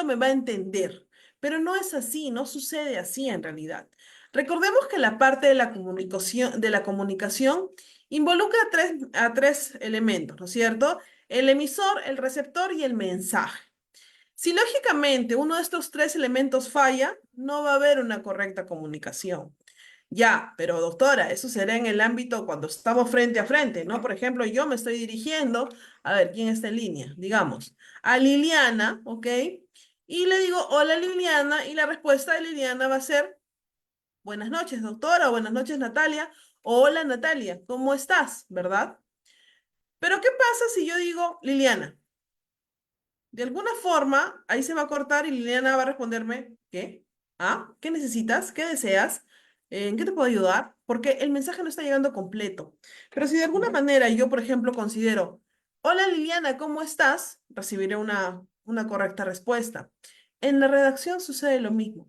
me va a entender, pero no es así, no sucede así en realidad. Recordemos que la parte de la comunicación involucra a tres elementos, ¿no es cierto? El emisor, el receptor y el mensaje. Si lógicamente uno de estos tres elementos falla, no va a haber una correcta comunicación. Ya, pero doctora, eso será en el ámbito cuando estamos frente a frente, ¿no? Por ejemplo, yo me estoy dirigiendo, a ver, ¿quién está en línea? Digamos, a Liliana, ¿ok? Y le digo, hola Liliana, y la respuesta de Liliana va a ser, buenas noches, doctora, o buenas noches, Natalia, o hola Natalia, ¿cómo estás? ¿Verdad? Pero ¿qué pasa si yo digo, Liliana? De alguna forma, ahí se va a cortar y Liliana va a responderme, ¿qué? ¿Ah? ¿Qué necesitas? ¿Qué deseas? ¿En qué te puedo ayudar? Porque el mensaje no está llegando completo. Pero si de alguna manera yo, por ejemplo, considero, hola Liliana, ¿cómo estás? Recibiré una correcta respuesta. En la redacción sucede lo mismo.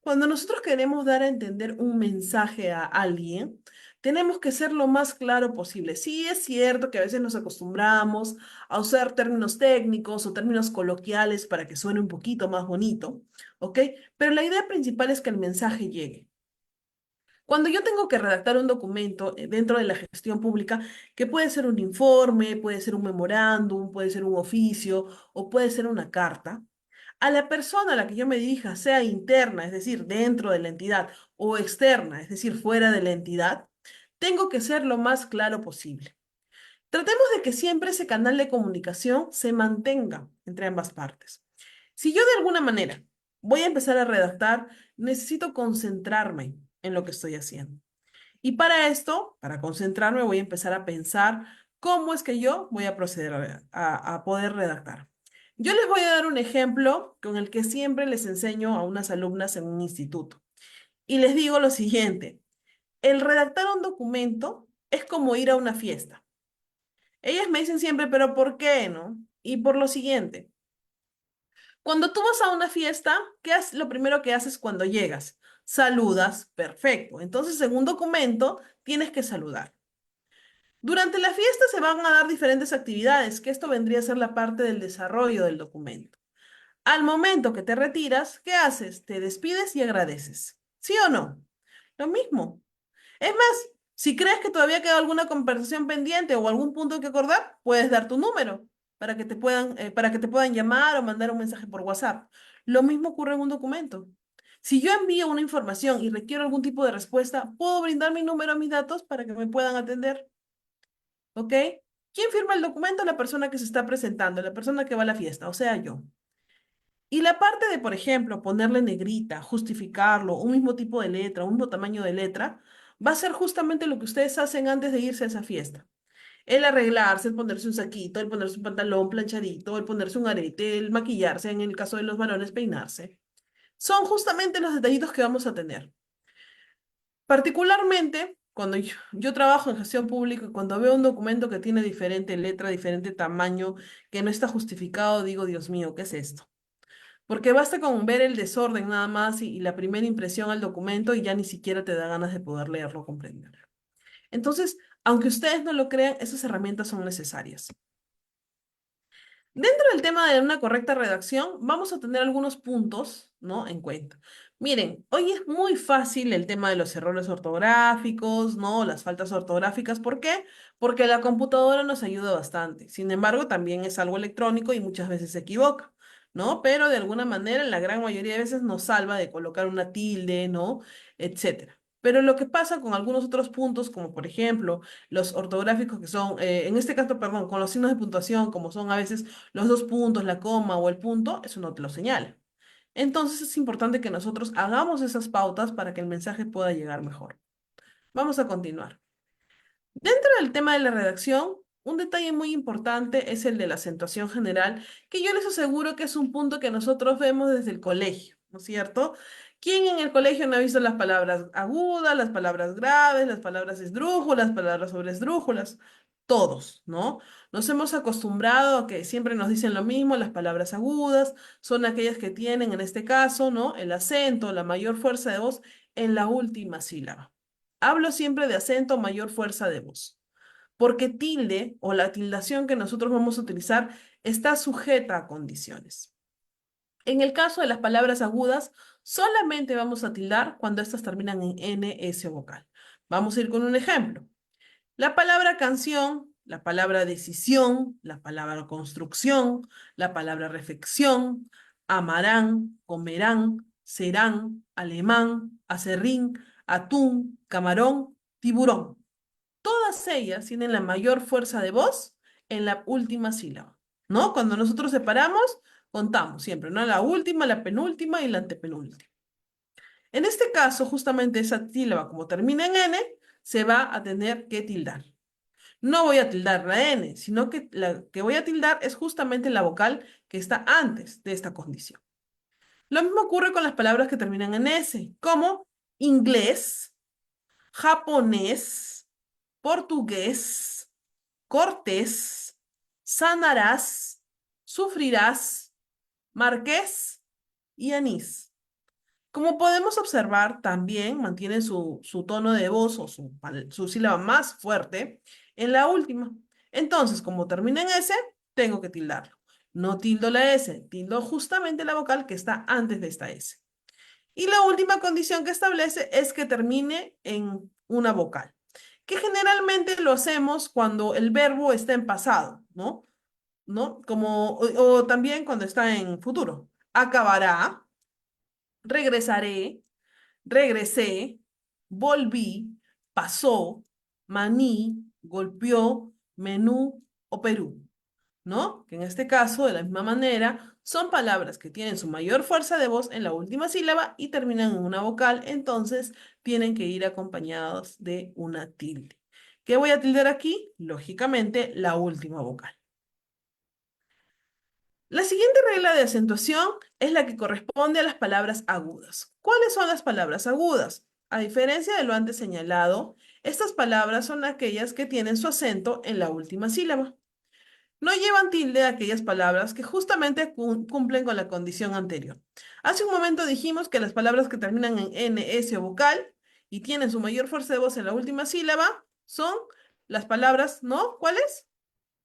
Cuando nosotros queremos dar a entender un mensaje a alguien, tenemos que ser lo más claro posible. Sí, es cierto que a veces nos acostumbramos a usar términos técnicos o términos coloquiales para que suene un poquito más bonito, ¿ok? Pero la idea principal es que el mensaje llegue. Cuando yo tengo que redactar un documento dentro de la gestión pública, que puede ser un informe, puede ser un memorándum, puede ser un oficio o puede ser una carta, a la persona a la que yo me dirija, sea interna, es decir, dentro de la entidad, o externa, es decir, fuera de la entidad, tengo que ser lo más claro posible. Tratemos de que siempre ese canal de comunicación se mantenga entre ambas partes. Si yo de alguna manera voy a empezar a redactar, necesito concentrarme en lo que estoy haciendo. Y para esto, para concentrarme, voy a empezar a pensar cómo es que yo voy a proceder a poder redactar. Yo les voy a dar un ejemplo con el que siempre les enseño a unas alumnas en un instituto. Y les digo lo siguiente, el redactar un documento es como ir a una fiesta. Ellas me dicen siempre, pero ¿por qué no? Y por lo siguiente, cuando tú vas a una fiesta, ¿qué es lo primero que haces cuando llegas? Saludas, perfecto. Entonces, en un documento tienes que saludar. Durante la fiesta se van a dar diferentes actividades, que esto vendría a ser la parte del desarrollo del documento. Al momento que te retiras, ¿qué haces? Te despides y agradeces. ¿Sí o no? Lo mismo. Es más, si crees que todavía queda alguna conversación pendiente o algún punto que acordar, puedes dar tu número para que te puedan llamar o mandar un mensaje por WhatsApp. Lo mismo ocurre en un documento. Si yo envío una información y requiero algún tipo de respuesta, puedo brindar mi número, mis datos para que me puedan atender. ¿Ok? ¿Quién firma el documento? La persona que se está presentando, la persona que va a la fiesta, o sea, yo. Y la parte de, por ejemplo, ponerle negrita, justificarlo, un mismo tipo de letra, un mismo tamaño de letra, va a ser justamente lo que ustedes hacen antes de irse a esa fiesta. El arreglarse, el ponerse un saquito, el ponerse un pantalón planchadito, el ponerse un arete, el maquillarse, en el caso de los varones, peinarse. Son justamente los detallitos que vamos a tener. Particularmente, cuando yo trabajo en gestión pública y cuando veo un documento que tiene diferente letra, diferente tamaño, que no está justificado, digo, Dios mío, ¿qué es esto? Porque basta con ver el desorden nada más y la primera impresión al documento y ya ni siquiera te da ganas de poder leerlo o comprenderlo. Entonces, aunque ustedes no lo crean, esas herramientas son necesarias. Dentro del tema de una correcta redacción, vamos a tener algunos puntos, ¿no? En cuenta. Miren, hoy es muy fácil el tema de los errores ortográficos, ¿no? Las faltas ortográficas. ¿Por qué? Porque la computadora nos ayuda bastante. Sin embargo, también es algo electrónico y muchas veces se equivoca, ¿no? Pero de alguna manera, en la gran mayoría de veces nos salva de colocar una tilde, ¿no? Etcétera. Pero lo que pasa con algunos otros puntos, como por ejemplo los ortográficos que son, en este caso, perdón, con los signos de puntuación, como son a veces los dos puntos, la coma o el punto, eso no te lo señala. Entonces es importante que nosotros hagamos esas pautas para que el mensaje pueda llegar mejor. Vamos a continuar. Dentro del tema de la redacción, un detalle muy importante es el de la acentuación general, que yo les aseguro que es un punto que nosotros vemos desde el colegio, ¿no es cierto? ¿Quién en el colegio no ha visto las palabras agudas, las palabras graves, las palabras esdrújulas, las palabras sobresdrújulas? Todos, ¿no? Nos hemos acostumbrado a que siempre nos dicen lo mismo, las palabras agudas son aquellas que tienen, en este caso, ¿no? El acento, la mayor fuerza de voz en la última sílaba. Hablo siempre de acento, mayor fuerza de voz, porque tilde o la tildación que nosotros vamos a utilizar está sujeta a condiciones. En el caso de las palabras agudas, solamente vamos a tildar cuando estas terminan en N, S vocal. Vamos a ir con un ejemplo. La palabra canción, la palabra decisión, la palabra construcción, la palabra reflexión, amarán, comerán, serán, alemán, acerrín, atún, camarón, tiburón. Todas ellas tienen la mayor fuerza de voz en la última sílaba, ¿no? Cuando nosotros separamos, contamos siempre, ¿no? La última, la penúltima y la antepenúltima. En este caso, justamente esa sílaba, como termina en N, se va a tener que tildar. No voy a tildar la N, sino que la que voy a tildar es justamente la vocal que está antes de esta condición. Lo mismo ocurre con las palabras que terminan en S, como inglés, japonés, portugués, cortés, sanarás, sufrirás, marqués y anís. Como podemos observar, también mantienen su tono de voz o su sílaba más fuerte en la última. Entonces, como termina en S, tengo que tildarlo. No tildo la S, tildo justamente la vocal que está antes de esta S. Y la última condición que establece es que termine en una vocal, que generalmente lo hacemos cuando el verbo está en pasado, ¿no? ¿No? Como, o también cuando está en futuro. Acabará, regresaré, regresé, volví, pasó, maní, golpeó, menú o Perú, ¿no? Que en este caso, de la misma manera, son palabras que tienen su mayor fuerza de voz en la última sílaba y terminan en una vocal, entonces tienen que ir acompañados de una tilde. ¿Qué voy a tildar aquí? Lógicamente, la última vocal. La siguiente regla de acentuación es la que corresponde a las palabras agudas. ¿Cuáles son las palabras agudas? A diferencia de lo antes señalado, estas palabras son aquellas que tienen su acento en la última sílaba. No llevan tilde aquellas palabras que justamente cumplen con la condición anterior. Hace un momento dijimos que las palabras que terminan en N, S o vocal y tienen su mayor fuerza de voz en la última sílaba son las palabras, ¿no? ¿Cuáles?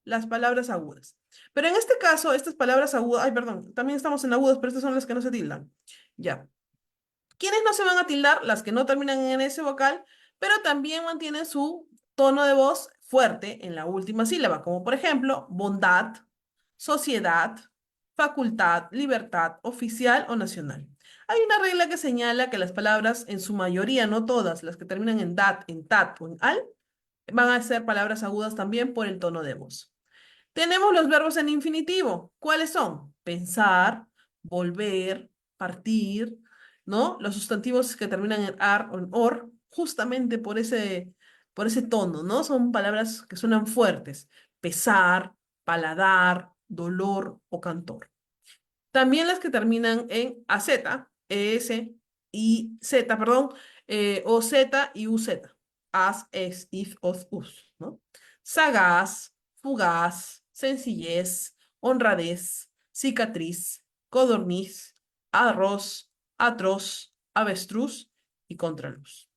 Las palabras agudas. Pero en este caso, estas palabras agudas, ay, perdón, también estamos en agudos, pero estas son las que no se tildan. Ya. ¿Quiénes no se van a tildar? Las que no terminan en ese vocal, pero también mantienen su tono de voz fuerte en la última sílaba, como por ejemplo, bondad, sociedad, facultad, libertad, oficial o nacional. Hay una regla que señala que las palabras, en su mayoría, no todas, las que terminan en dat, en tat o en al, van a ser palabras agudas también por el tono de voz. Tenemos los verbos en infinitivo. ¿Cuáles son? Pensar, volver, partir, ¿no? Los sustantivos que terminan en ar o en or, justamente por ese tono, ¿no? Son palabras que suenan fuertes. Pesar, paladar, dolor o cantor. También las que terminan en AZ, ES y Z, perdón, o Z y UZ. As, ex, if, os, us, ¿no? Sagaz, fugaz, sencillez, honradez, cicatriz, codorniz, arroz, atroz, avestruz y contraluz.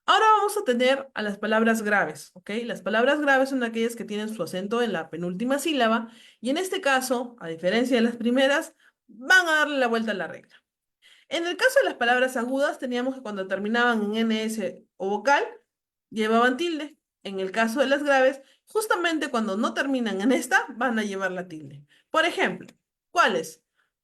Ahora vamos a tener a las palabras graves, ¿ok? Las palabras graves son aquellas que tienen su acento en la penúltima sílaba y en este caso, a diferencia de las primeras, van a darle la vuelta a la regla. En el caso de las palabras agudas, teníamos que cuando terminaban en NS o vocal, llevaban tilde. En el caso de las graves, justamente cuando no terminan en esta, van a llevar la tilde. Por ejemplo, ¿cuáles?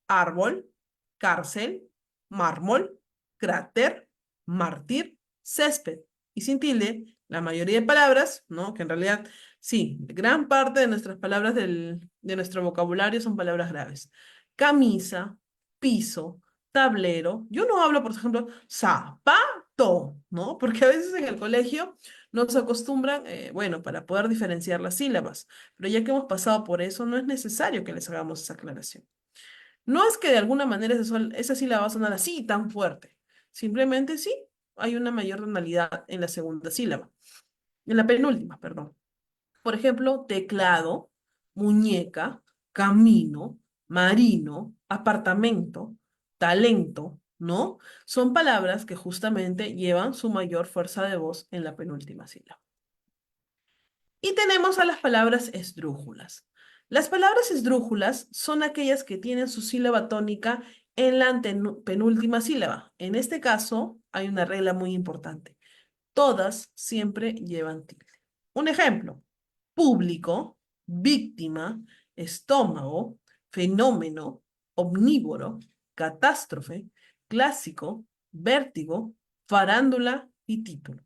Árbol, cárcel, mármol, cráter, mártir, césped. Y sin tilde, la mayoría de palabras, ¿no? Que en realidad, sí, gran parte de nuestras palabras de nuestro vocabulario son palabras graves. Camisa, piso, tablero. Yo no hablo, por ejemplo, zapato, ¿no? Porque a veces en el colegio nos acostumbran, bueno, para poder diferenciar las sílabas, pero ya que hemos pasado por eso, no es necesario que les hagamos esa aclaración. No es que de alguna manera esa sílaba va a sonar así tan fuerte, simplemente sí, hay una mayor tonalidad en la segunda sílaba, en la penúltima, perdón. Por ejemplo, teclado, muñeca, camino, marino, apartamento, talento, ¿no? Son palabras que justamente llevan su mayor fuerza de voz en la penúltima sílaba. Y tenemos a las palabras esdrújulas. Las palabras esdrújulas son aquellas que tienen su sílaba tónica en la penúltima sílaba. En este caso, hay una regla muy importante. Todas siempre llevan tilde. Un ejemplo, público, víctima, estómago, fenómeno, omnívoro, catástrofe, clásico, vértigo, farándula y título.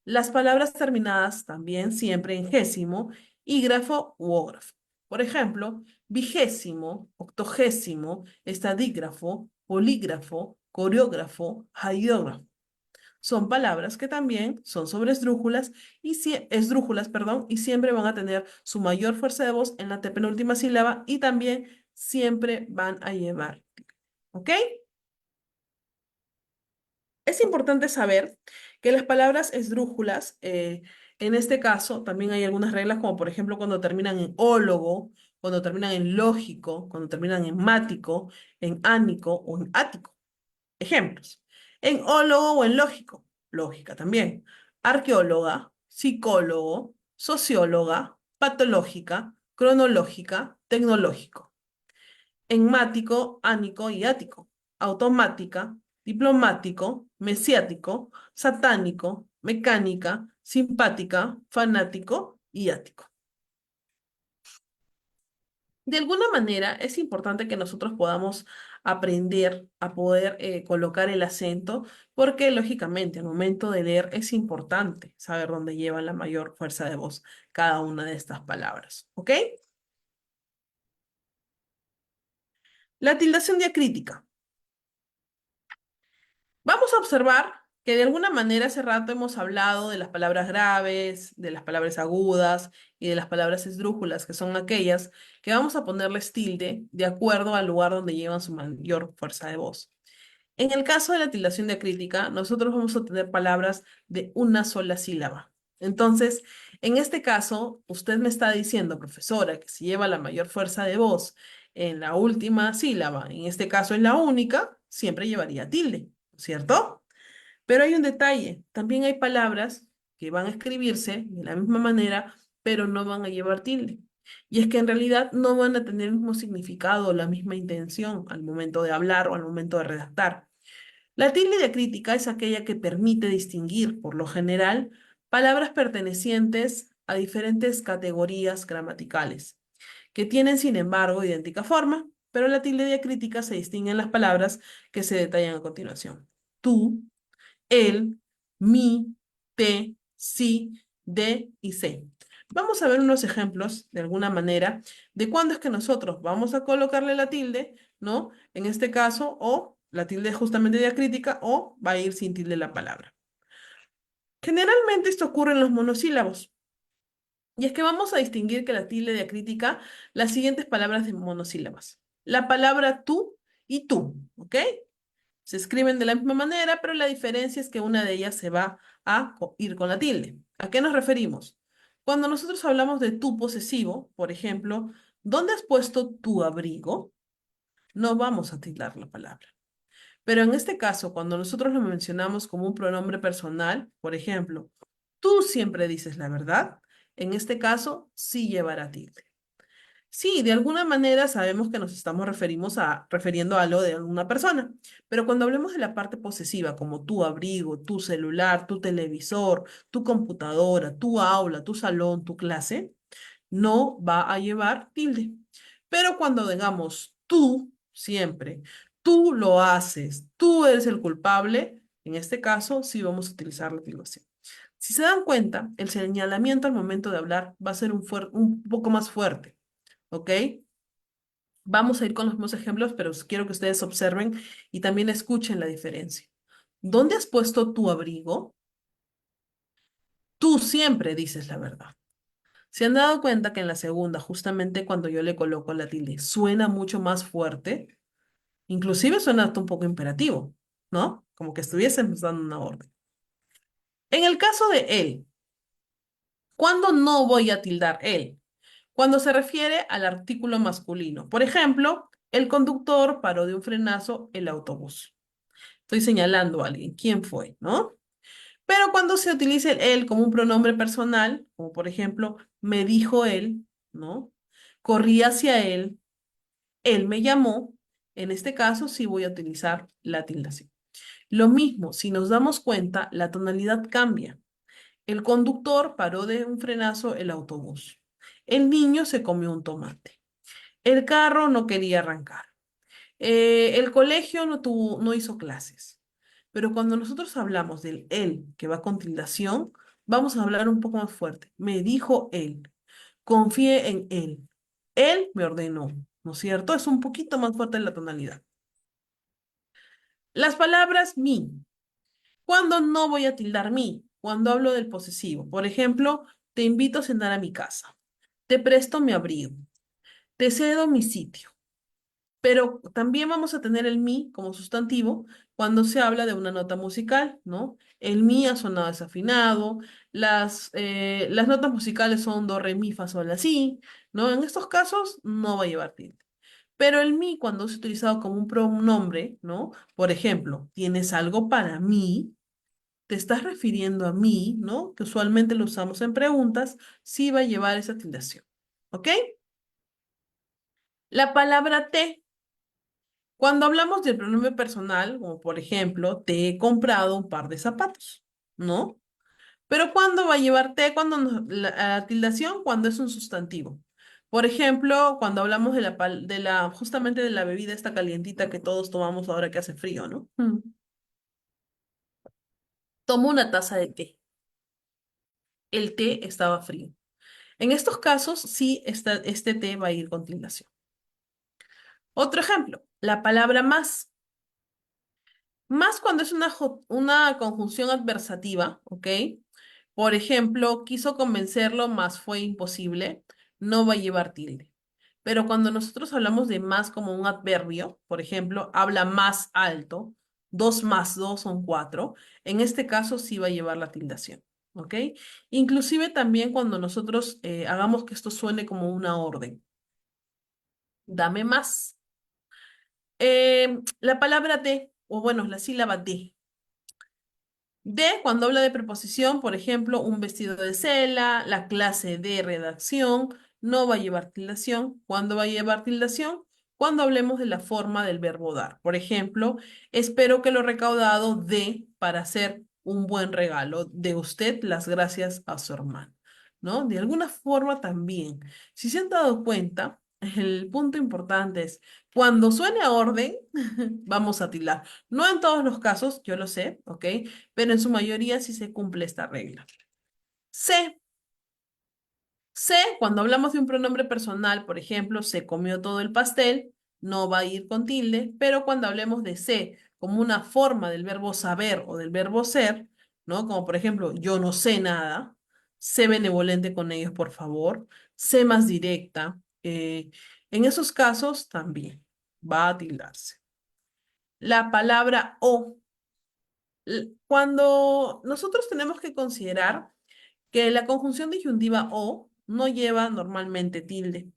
Las palabras terminadas también siempre en gésimo, ígrafo u ógrafo. Por ejemplo, vigésimo, octogésimo, estadígrafo, polígrafo, coreógrafo, haiógrafo. Son palabras que también son sobre esdrújulas y esdrújulas, perdón, y siempre van a tener su mayor fuerza de voz en la penúltima sílaba y también siempre van a llevar. ¿Ok? Es importante saber que las palabras esdrújulas, en este caso, también hay algunas reglas, como por ejemplo cuando terminan en ólogo, cuando terminan en lógico, cuando terminan en mático, en ánico o en ático. Ejemplos. En ólogo o en lógico, lógica también. Arqueóloga, psicólogo, socióloga, patológica, cronológica, tecnológico. Enmático, ánico y ático. Automática, diplomático, mesiático, satánico, mecánica, simpática, fanático y ático. De alguna manera es importante que nosotros podamos aprender a poder colocar el acento, porque lógicamente al momento de leer es importante saber dónde lleva la mayor fuerza de voz cada una de estas palabras. ¿Ok? La tildación diacrítica. Vamos a observar que de alguna manera hace rato hemos hablado de las palabras graves, de las palabras agudas y de las palabras esdrújulas, que son aquellas que vamos a ponerles tilde de acuerdo al lugar donde llevan su mayor fuerza de voz. En el caso de la tildación diacrítica, nosotros vamos a tener palabras de una sola sílaba. Entonces, en este caso, usted me está diciendo, profesora, que si lleva la mayor fuerza de voz en la última sílaba, en este caso en la única, siempre llevaría tilde, ¿cierto? Pero hay un detalle, también hay palabras que van a escribirse de la misma manera, pero no van a llevar tilde. Y es que en realidad no van a tener el mismo significado o la misma intención al momento de hablar o al momento de redactar. La tilde diacrítica es aquella que permite distinguir, por lo general, palabras pertenecientes a diferentes categorías gramaticales, que tienen, sin embargo, idéntica forma, pero la tilde diacrítica se distingue en las palabras que se detallan a continuación. Tú, él, mi, te, sí, de y sé. Vamos a ver unos ejemplos, de alguna manera, de cuándo es que nosotros vamos a colocarle la tilde, ¿no? En este caso, o la tilde justamente diacrítica, o va a ir sin tilde la palabra. Generalmente esto ocurre en los monosílabos. Y es que vamos a distinguir que la tilde diacrítica, las siguientes palabras de monosílabas. La palabra tú y tú, ¿ok? Se escriben de la misma manera, pero la diferencia es que una de ellas se va a ir con la tilde. ¿A qué nos referimos? Cuando nosotros hablamos de tu posesivo, por ejemplo, ¿dónde has puesto tu abrigo? No vamos a tildar la palabra. Pero en este caso, cuando nosotros lo mencionamos como un pronombre personal, por ejemplo, tú siempre dices la verdad, en este caso sí llevará tilde. Sí, de alguna manera sabemos que nos estamos refiriendo a algo de alguna persona, pero cuando hablemos de la parte posesiva, como tu abrigo, tu celular, tu televisor, tu computadora, tu aula, tu salón, tu clase, no va a llevar tilde. Pero cuando digamos tú, siempre, tú lo haces, tú eres el culpable, en este caso sí vamos a utilizar la tildación. Si se dan cuenta, el señalamiento al momento de hablar va a ser un poco más fuerte. ¿Ok? Vamos a ir con los mismos ejemplos, pero quiero que ustedes observen y también escuchen la diferencia. ¿Dónde has puesto tu abrigo? Tú siempre dices la verdad. ¿Se han dado cuenta que en la segunda, justamente cuando yo le coloco la tilde, suena mucho más fuerte? Inclusive suena hasta un poco imperativo, ¿no? Como que estuviésemos dando una orden. En el caso de él, ¿cuándo no voy a tildar él? Cuando se refiere al artículo masculino. Por ejemplo, el conductor paró de un frenazo el autobús. Estoy señalando a alguien, quién fue, ¿no? Pero cuando se utiliza el él como un pronombre personal, como por ejemplo, me dijo él, ¿no? Corrí hacia él me llamó. En este caso sí voy a utilizar la tildación. Lo mismo, si nos damos cuenta, la tonalidad cambia. El conductor paró de un frenazo el autobús. El niño se comió un tomate. El carro no quería arrancar. El colegio no hizo clases. Pero cuando nosotros hablamos del él que va con tildación, vamos a hablar un poco más fuerte. Me dijo él. Confié en él. Él me ordenó, ¿no es cierto? Es un poquito más fuerte la tonalidad. Las palabras mi. ¿Cuándo no voy a tildar mi? Cuando hablo del posesivo. Por ejemplo, te invito a cenar a mi casa. Te presto mi abrigo. Te cedo mi sitio. Pero también vamos a tener el mi como sustantivo cuando se habla de una nota musical, ¿no? El mi ha sonado desafinado, las notas musicales son do, re, mi, fa, sol, la, si, ¿no? En estos casos no va a llevar tilde. Pero el mi, cuando es utilizado como un pronombre, ¿no? Por ejemplo, tienes algo para mí, te estás refiriendo a mí, ¿no? Que usualmente lo usamos en preguntas, sí va a llevar esa tildación, ¿ok? La palabra te. Cuando hablamos del pronombre personal, como por ejemplo, te he comprado un par de zapatos, ¿no? Pero ¿cuándo va a llevar te? Cuando la tildación, cuando es un sustantivo. Por ejemplo, cuando hablamos justamente de la bebida esta calientita que todos tomamos ahora que hace frío, ¿no? Tomo una taza de té. El té estaba frío. En estos casos, sí, este té va a ir con tildación. Otro ejemplo, la palabra más. Más cuando es una conjunción adversativa, ¿ok? Por ejemplo, quiso convencerlo, más fue imposible, no va a llevar tilde. Pero cuando nosotros hablamos de más como un adverbio, por ejemplo, habla más alto, 2 más 2 son 4, en este caso sí va a llevar la tildación, ¿ok? Inclusive también cuando nosotros hagamos que esto suene como una orden, dame más. La palabra de, o bueno, la sílaba de. De, cuando habla de preposición, por ejemplo, un vestido de seda, la clase de redacción, no va a llevar tildación. ¿Cuándo va a llevar tildación? Cuando hablemos de la forma del verbo dar. Por ejemplo, espero que lo recaudado dé para hacer un buen regalo. De usted las gracias a su hermano, ¿no? De alguna forma también. Si se han dado cuenta, el punto importante es, cuando suene a orden, vamos a tildar. No en todos los casos, yo lo sé, ¿ok? Pero en su mayoría sí se cumple esta regla. Se, se, cuando hablamos de un pronombre personal, por ejemplo, se comió todo el pastel, no va a ir con tilde, pero cuando hablemos de se como una forma del verbo saber o del verbo ser, ¿no? Como por ejemplo, yo no sé nada, sé benevolente con ellos, por favor, sé más directa. En esos casos también va a tildarse. La palabra o. Cuando nosotros tenemos que considerar que la conjunción disyuntiva o no lleva normalmente tilde,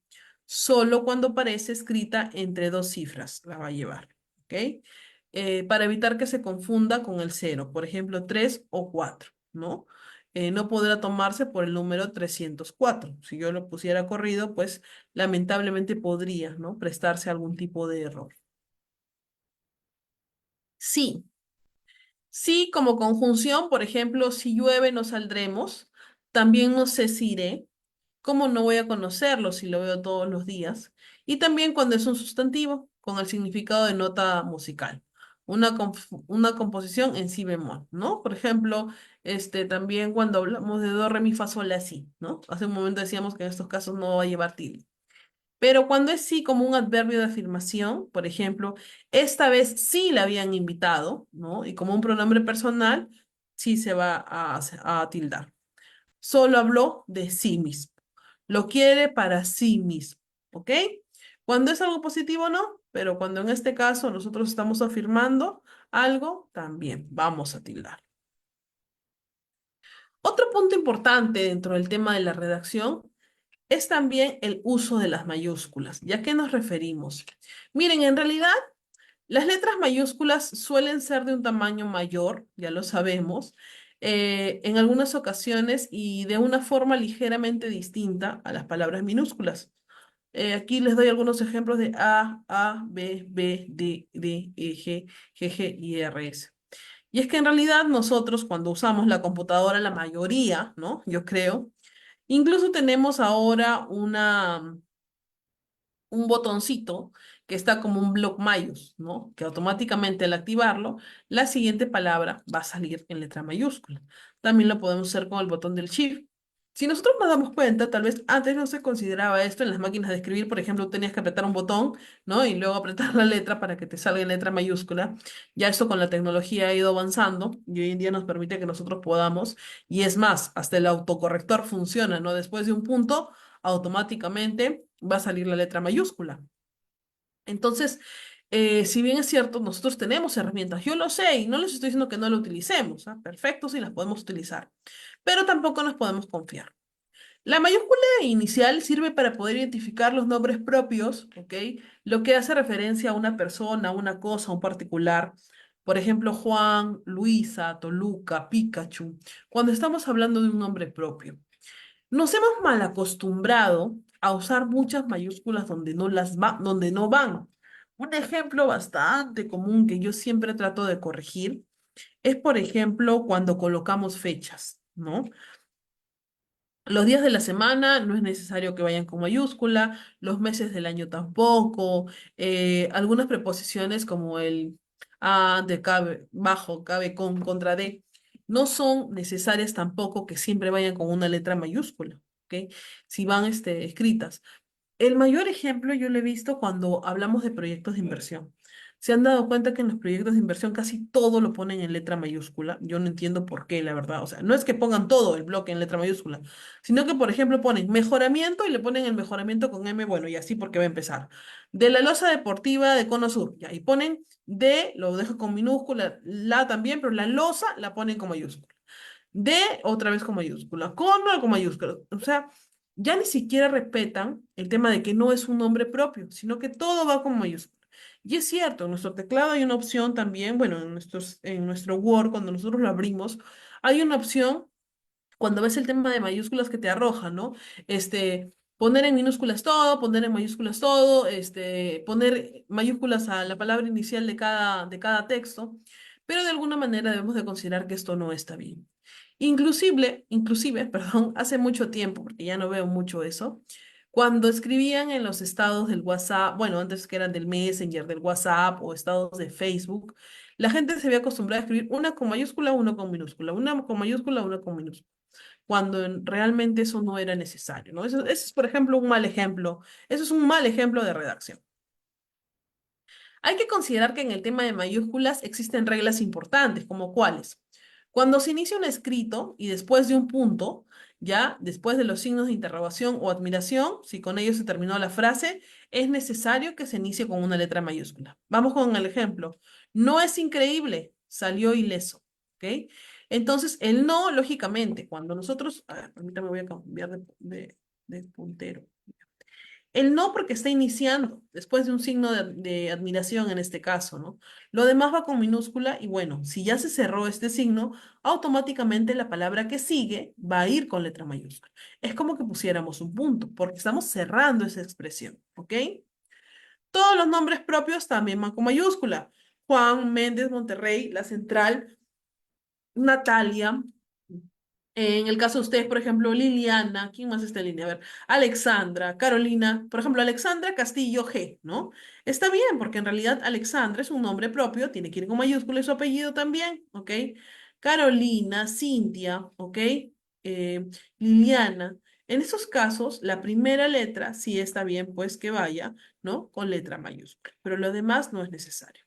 solo cuando aparece escrita entre dos cifras la va a llevar, ¿ok? Para evitar que se confunda con el cero, por ejemplo, 3 o 4, ¿no? No podrá tomarse por el número 304. Si yo lo pusiera corrido, pues lamentablemente podría, ¿no? Prestarse a algún tipo de error. Sí. Sí, como conjunción, por ejemplo, si llueve no saldremos. También no sé si iré. ¿Cómo no voy a conocerlo si lo veo todos los días? Y también cuando es un sustantivo, con el significado de nota musical. Una composición en si bemol, ¿no? Por ejemplo, también cuando hablamos de do, re, mi, fa, sol, la, si, ¿no? Hace un momento decíamos que en estos casos no va a llevar tilde. Pero cuando es sí como un adverbio de afirmación, por ejemplo, esta vez sí la habían invitado, ¿no? Y como un pronombre personal, sí se va a tildar. Solo habló de sí mismo. Lo quiere para sí mismo, ¿ok? Cuando es algo positivo, no, pero cuando en este caso nosotros estamos afirmando algo, también vamos a tildar. Otro punto importante dentro del tema de la redacción es también el uso de las mayúsculas. ¿Y a qué nos referimos? Miren, en realidad, las letras mayúsculas suelen ser de un tamaño mayor, ya lo sabemos, en algunas ocasiones y de una forma ligeramente distinta a las palabras minúsculas. Aquí les doy algunos ejemplos de A, B, D, E, G y R, S. Y es que en realidad nosotros cuando usamos la computadora, la mayoría, ¿no? Yo creo, incluso tenemos ahora un botoncito que está como un bloc mayús, ¿no? Que automáticamente al activarlo, la siguiente palabra va a salir en letra mayúscula. También lo podemos hacer con el botón del Shift. Si nosotros nos damos cuenta, tal vez antes no se consideraba esto en las máquinas de escribir, por ejemplo, tenías que apretar un botón, ¿no? Y luego apretar la letra para que te salga en letra mayúscula. Ya eso con la tecnología ha ido avanzando y hoy en día nos permite que nosotros podamos, y es más, hasta el autocorrector funciona, ¿no? Después de un punto, automáticamente va a salir la letra mayúscula. Entonces, si bien es cierto, nosotros tenemos herramientas, yo lo sé y no les estoy diciendo que no lo utilicemos, ¿ah? Perfecto, sí las podemos utilizar, pero tampoco nos podemos confiar. La mayúscula inicial sirve para poder identificar los nombres propios, ¿ok? Lo que hace referencia a una persona, a una cosa, a un particular. Por ejemplo, Juan, Luisa, Toluca, Pikachu, cuando estamos hablando de un nombre propio. Nos hemos mal acostumbrado a usar muchas mayúsculas donde no van. Un ejemplo bastante común que yo siempre trato de corregir es, por ejemplo, cuando colocamos fechas, ¿no? Los días de la semana no es necesario que vayan con mayúscula, los meses del año tampoco, algunas preposiciones como el ante, cabe, bajo, cabe, con, contra de, no son necesarias tampoco que siempre vayan con una letra mayúscula, ¿ok? Si van escritas. El mayor ejemplo yo lo he visto cuando hablamos de proyectos de inversión. Se han dado cuenta que en los proyectos de inversión casi todo lo ponen en letra mayúscula. Yo no entiendo por qué, la verdad. O sea, no es que pongan todo el bloque en letra mayúscula, sino que, por ejemplo, ponen mejoramiento y le ponen el mejoramiento con M, bueno, y así porque va a empezar. De la losa deportiva de Cono Sur, ya, y ponen D, lo dejo con minúscula, la también, pero la losa la ponen con mayúscula. D otra vez con mayúscula, con mayúscula. O sea, ya ni siquiera respetan el tema de que no es un nombre propio, sino que todo va con mayúscula. Y es cierto, en nuestro teclado hay una opción también, bueno, en nuestro Word, cuando nosotros lo abrimos, hay una opción cuando ves el tema de mayúsculas que te arroja, ¿no? Poner en minúsculas todo, poner en mayúsculas todo, poner mayúsculas a la palabra inicial de cada texto, pero de alguna manera debemos de considerar que esto no está bien. Inclusive, perdón, hace mucho tiempo, porque ya no veo mucho eso, cuando escribían en los estados del WhatsApp, bueno, antes que eran del Messenger, del WhatsApp o estados de Facebook, la gente se había acostumbrado a escribir una con mayúscula, una con minúscula, una con mayúscula, una con minúscula cuando realmente eso no era necesario, ¿no? Eso es, por ejemplo, un mal ejemplo. Eso es un mal ejemplo de redacción. Hay que considerar que en el tema de mayúsculas existen reglas importantes, como cuáles. Cuando se inicia un escrito y después de un punto, ya después de los signos de interrogación o admiración, si con ello se terminó la frase, es necesario que se inicie con una letra mayúscula. Vamos con el ejemplo. No es increíble, salió ileso. ¿Ok? Entonces, el no, lógicamente, cuando nosotros, a ver, permítame, voy a cambiar de puntero. El no porque está iniciando, después de un signo de admiración en este caso, ¿no? Lo demás va con minúscula y bueno, si ya se cerró este signo, automáticamente la palabra que sigue va a ir con letra mayúscula. Es como que pusiéramos un punto, porque estamos cerrando esa expresión, ¿ok? Todos los nombres propios también van con mayúscula. Juan, Méndez, Monterrey, La Central, Natalia, en el caso de ustedes, por ejemplo, Liliana, ¿quién más está en línea? A ver, Alexandra, Carolina, por ejemplo, Alexandra Castillo G, ¿no? Está bien, porque en realidad Alexandra es un nombre propio, tiene que ir con mayúscula y su apellido también, ¿ok? Carolina, Cintia, ¿ok? Liliana. En esos casos, la primera letra sí está bien, pues que vaya, ¿no? Con letra mayúscula, pero lo demás no es necesario.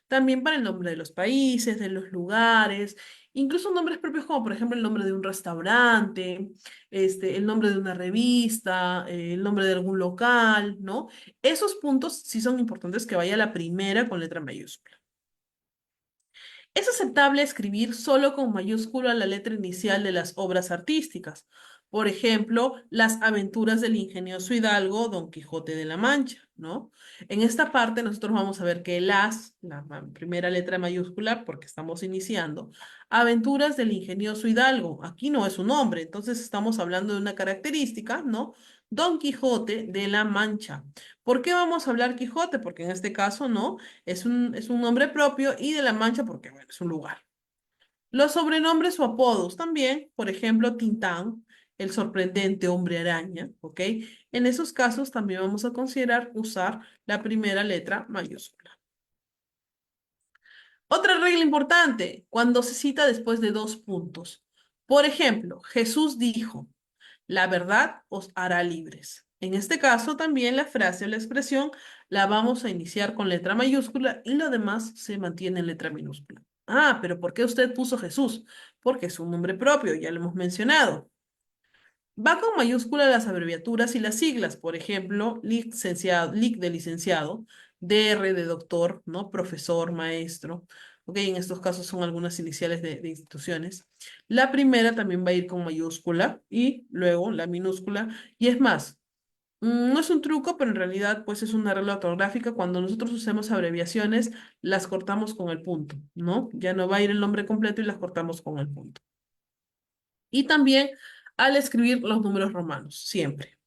También para el nombre de los países, de los lugares, incluso nombres propios como por ejemplo el nombre de un restaurante, el nombre de una revista, el nombre de algún local, ¿no? Esos puntos sí son importantes que vaya la primera con letra mayúscula. Es aceptable escribir solo con mayúscula la letra inicial de las obras artísticas. Por ejemplo, Las aventuras del ingenioso Hidalgo, Don Quijote de la Mancha, ¿no? En esta parte nosotros vamos a ver que la primera letra mayúscula, porque estamos iniciando, aventuras del ingenioso Hidalgo, aquí no es un nombre, entonces estamos hablando de una característica, ¿no? Don Quijote de la Mancha. ¿Por qué vamos a hablar Quijote? Porque en este caso no, es un nombre propio y de la Mancha porque, bueno, es un lugar. Los sobrenombres o apodos también, por ejemplo, Tintán, el sorprendente hombre araña, ¿ok? En esos casos también vamos a considerar usar la primera letra mayúscula. Otra regla importante, cuando se cita después de dos puntos. Por ejemplo, Jesús dijo, la verdad os hará libres. En este caso, también la frase o la expresión la vamos a iniciar con letra mayúscula y lo demás se mantiene en letra minúscula. Ah, pero ¿por qué usted puso Jesús? Porque es un nombre propio, ya lo hemos mencionado. Va con mayúscula las abreviaturas y las siglas, por ejemplo, licenciado, lic de licenciado, DR de doctor, ¿no? Profesor, maestro. Ok, en estos casos son algunas iniciales de instituciones. La primera también va a ir con mayúscula y luego la minúscula. Y es más, no es un truco, pero en realidad pues es una regla ortográfica. Cuando nosotros usemos abreviaciones, las cortamos con el punto, ¿no? Ya no va a ir el nombre completo y las cortamos con el punto. Y también al escribir los números romanos, siempre.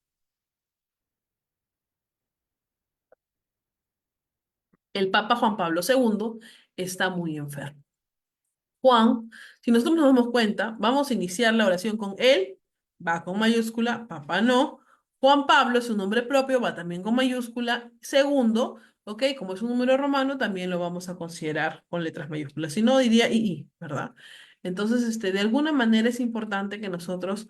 El Papa Juan Pablo II está muy enfermo. Juan, si nosotros nos damos cuenta, vamos a iniciar la oración con él, va con mayúscula, papá no. Juan Pablo es un nombre propio, va también con mayúscula. Segundo, ok, como es un número romano, también lo vamos a considerar con letras mayúsculas. Si no, diría II, ¿verdad? Entonces, de alguna manera es importante que nosotros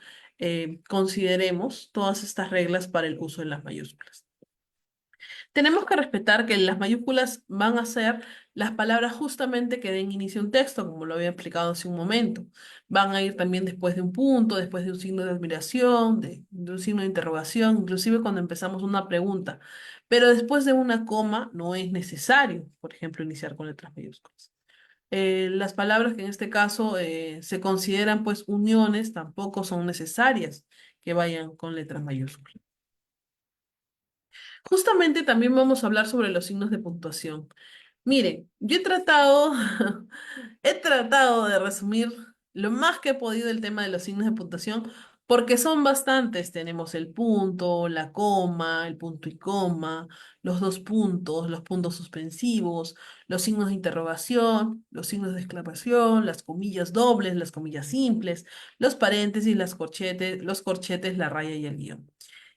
consideremos todas estas reglas para el uso de las mayúsculas. Tenemos que respetar que las mayúsculas van a ser las palabras justamente que den inicio a un texto, como lo había explicado hace un momento. Van a ir también después de un punto, después de un signo de admiración, de un signo de interrogación, inclusive cuando empezamos una pregunta. Pero después de una coma no es necesario, por ejemplo, iniciar con letras mayúsculas. Las palabras que en este caso se consideran pues uniones tampoco son necesarias que vayan con letras mayúsculas. Justamente también vamos a hablar sobre los signos de puntuación. Miren, yo he tratado, he tratado de resumir lo más que he podido el tema de los signos de puntuación, porque son bastantes. Tenemos el punto, la coma, el punto y coma, los dos puntos, los puntos suspensivos, los signos de interrogación, los signos de exclamación, las comillas dobles, las comillas simples, los paréntesis, los corchetes, la raya y el guión.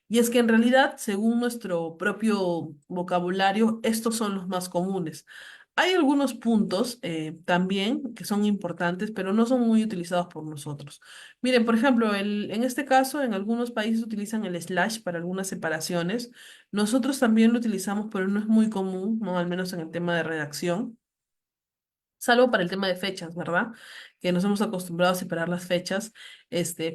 Y es que en realidad, según nuestro propio vocabulario, estos son los más comunes. Hay algunos puntos también que son importantes, pero no son muy utilizados por nosotros. Miren, por ejemplo, en este caso, en algunos países utilizan el slash para algunas separaciones. Nosotros también lo utilizamos, pero no es muy común, ¿no? Al menos en el tema de redacción. Salvo para el tema de fechas, ¿verdad? Que nos hemos acostumbrado a separar las fechas,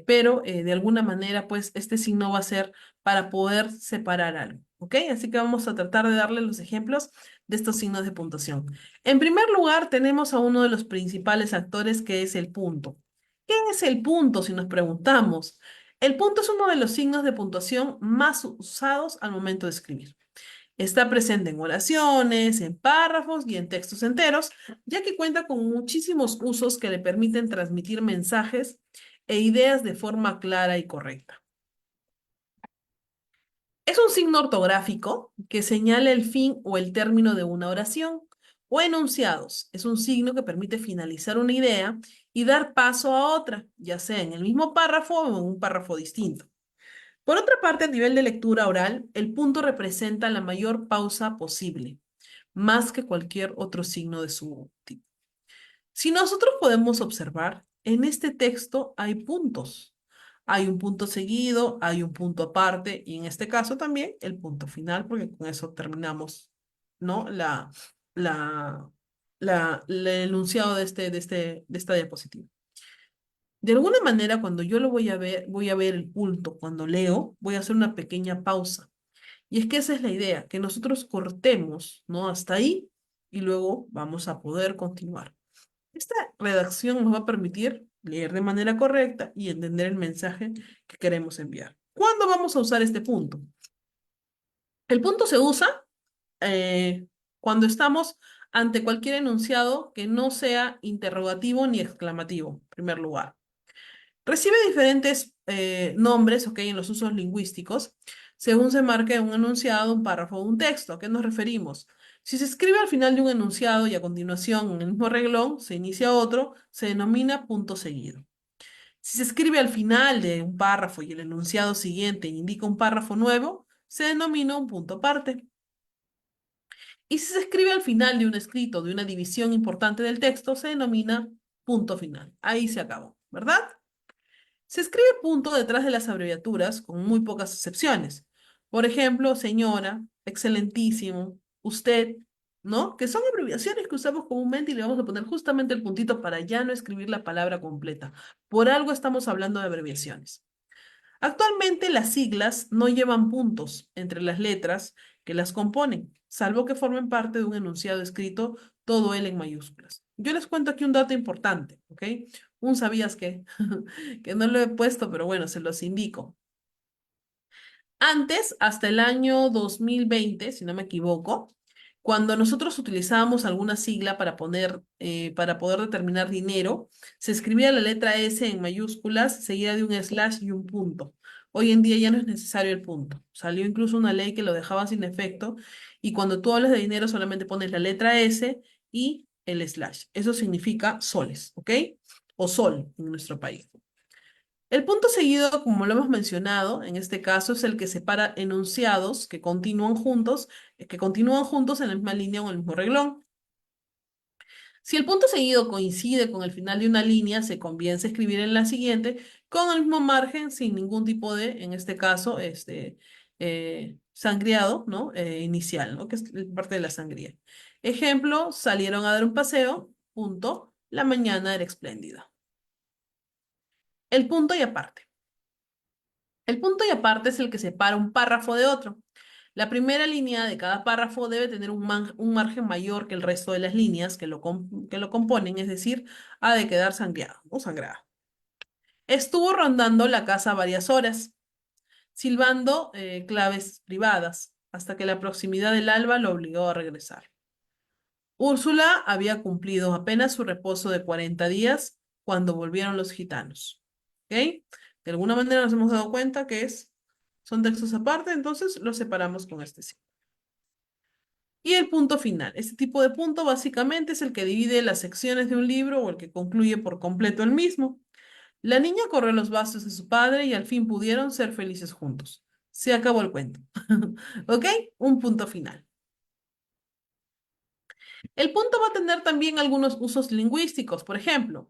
pero de alguna manera, pues, este signo va a ser para poder separar algo, ¿ok? Así que vamos a tratar de darle los ejemplos de estos signos de puntuación. En primer lugar, tenemos a uno de los principales actores que es el punto. ¿Qué es el punto si nos preguntamos? El punto es uno de los signos de puntuación más usados al momento de escribir. Está presente en oraciones, en párrafos y en textos enteros, ya que cuenta con muchísimos usos que le permiten transmitir mensajes e ideas de forma clara y correcta. Es un signo ortográfico que señala el fin o el término de una oración o enunciados. Es un signo que permite finalizar una idea y dar paso a otra, ya sea en el mismo párrafo o en un párrafo distinto. Por otra parte, a nivel de lectura oral, el punto representa la mayor pausa posible, más que cualquier otro signo de su tipo. Si nosotros podemos observar, en este texto hay puntos. Hay un punto seguido, hay un punto aparte y en este caso también el punto final, porque con eso terminamos, ¿no? El enunciado de esta diapositiva. De alguna manera, cuando yo lo voy a ver el punto, cuando leo, voy a hacer una pequeña pausa. Y es que esa es la idea, que nosotros cortemos, ¿no? Hasta ahí y luego vamos a poder continuar. Esta redacción nos va a permitir leer de manera correcta y entender el mensaje que queremos enviar. ¿Cuándo vamos a usar este punto? El punto se usa eh, cuando estamos ante cualquier enunciado que no sea interrogativo ni exclamativo, en primer lugar. Recibe diferentes nombres, ¿ok? En los usos lingüísticos, según se marque un enunciado, un párrafo o un texto. ¿A qué nos referimos? Si se escribe al final de un enunciado y a continuación en el mismo renglón se inicia otro, se denomina punto seguido. Si se escribe al final de un párrafo y el enunciado siguiente indica un párrafo nuevo, se denomina un punto aparte. Y si se escribe al final de un escrito, de una división importante del texto, se denomina punto final. Ahí se acabó, ¿verdad? Se escribe punto detrás de las abreviaturas con muy pocas excepciones. Por ejemplo, señora, excelentísimo, usted, ¿no? Que son abreviaciones que usamos comúnmente y le vamos a poner justamente el puntito para ya no escribir la palabra completa. Por algo estamos hablando de abreviaciones. Actualmente las siglas no llevan puntos entre las letras que las componen, salvo que formen parte de un enunciado escrito, todo él en mayúsculas. Yo les cuento aquí un dato importante, ¿ok? Un sabías que, que no lo he puesto, pero bueno, se los indico. Antes, hasta el año 2020, si no me equivoco, cuando nosotros utilizábamos alguna sigla para poder determinar dinero, se escribía la letra S en mayúsculas, seguida de un slash y un punto. Hoy en día ya no es necesario el punto. Salió incluso una ley que lo dejaba sin efecto y cuando tú hablas de dinero solamente pones la letra S y el slash. Eso significa soles, ¿ok? O sol en nuestro país. El punto seguido, como lo hemos mencionado, en este caso es el que separa enunciados que continúan juntos en la misma línea o en el mismo reglón. Si el punto seguido coincide con el final de una línea, se comienza a escribir en la siguiente con el mismo margen, sin ningún tipo de, en este caso, sangriado, ¿no? Inicial, ¿no? Que es parte de la sangría. Ejemplo, salieron a dar un paseo, punto, la mañana era espléndida. El punto y aparte. El punto y aparte es el que separa un párrafo de otro. La primera línea de cada párrafo debe tener un margen mayor que el resto de las líneas que lo componen, es decir, ha de quedar sangriado o sangrada. Estuvo rondando la casa varias horas, silbando claves privadas, hasta que la proximidad del alba lo obligó a regresar. Úrsula había cumplido apenas su reposo de 40 días cuando volvieron los gitanos. ¿Ok? De alguna manera nos hemos dado cuenta que son textos aparte, entonces los separamos con este signo. Y el punto final. Este tipo de punto básicamente es el que divide las secciones de un libro o el que concluye por completo el mismo. La niña corrió los brazos de su padre y al fin pudieron ser felices juntos. Se acabó el cuento. ¿Ok? Un punto final. El punto va a tener también algunos usos lingüísticos. Por ejemplo,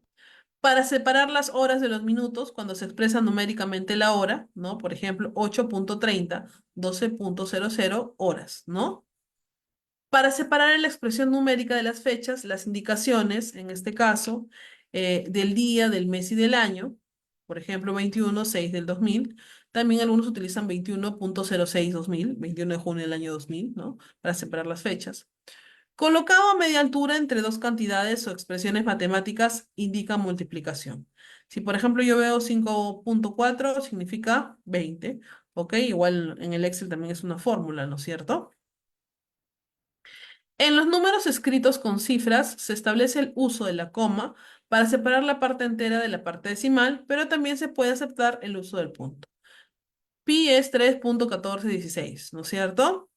para separar las horas de los minutos, cuando se expresa numéricamente la hora, ¿no? Por ejemplo, 8:30, 12:00 horas, ¿no? Para separar en la expresión numérica de las fechas, las indicaciones, en este caso, del día, del mes y del año, por ejemplo, 21/6 del 2000, también algunos utilizan 21.06/2000, 21 de junio del año 2000, ¿no? Para separar las fechas. Colocado a media altura entre dos cantidades o expresiones matemáticas indica multiplicación. Si por ejemplo yo veo 5.4 significa 20, ¿ok? Igual en el Excel también es una fórmula, ¿no es cierto? En los números escritos con cifras se establece el uso de la coma para separar la parte entera de la parte decimal, pero también se puede aceptar el uso del punto. Pi es 3.1416, ¿no es cierto?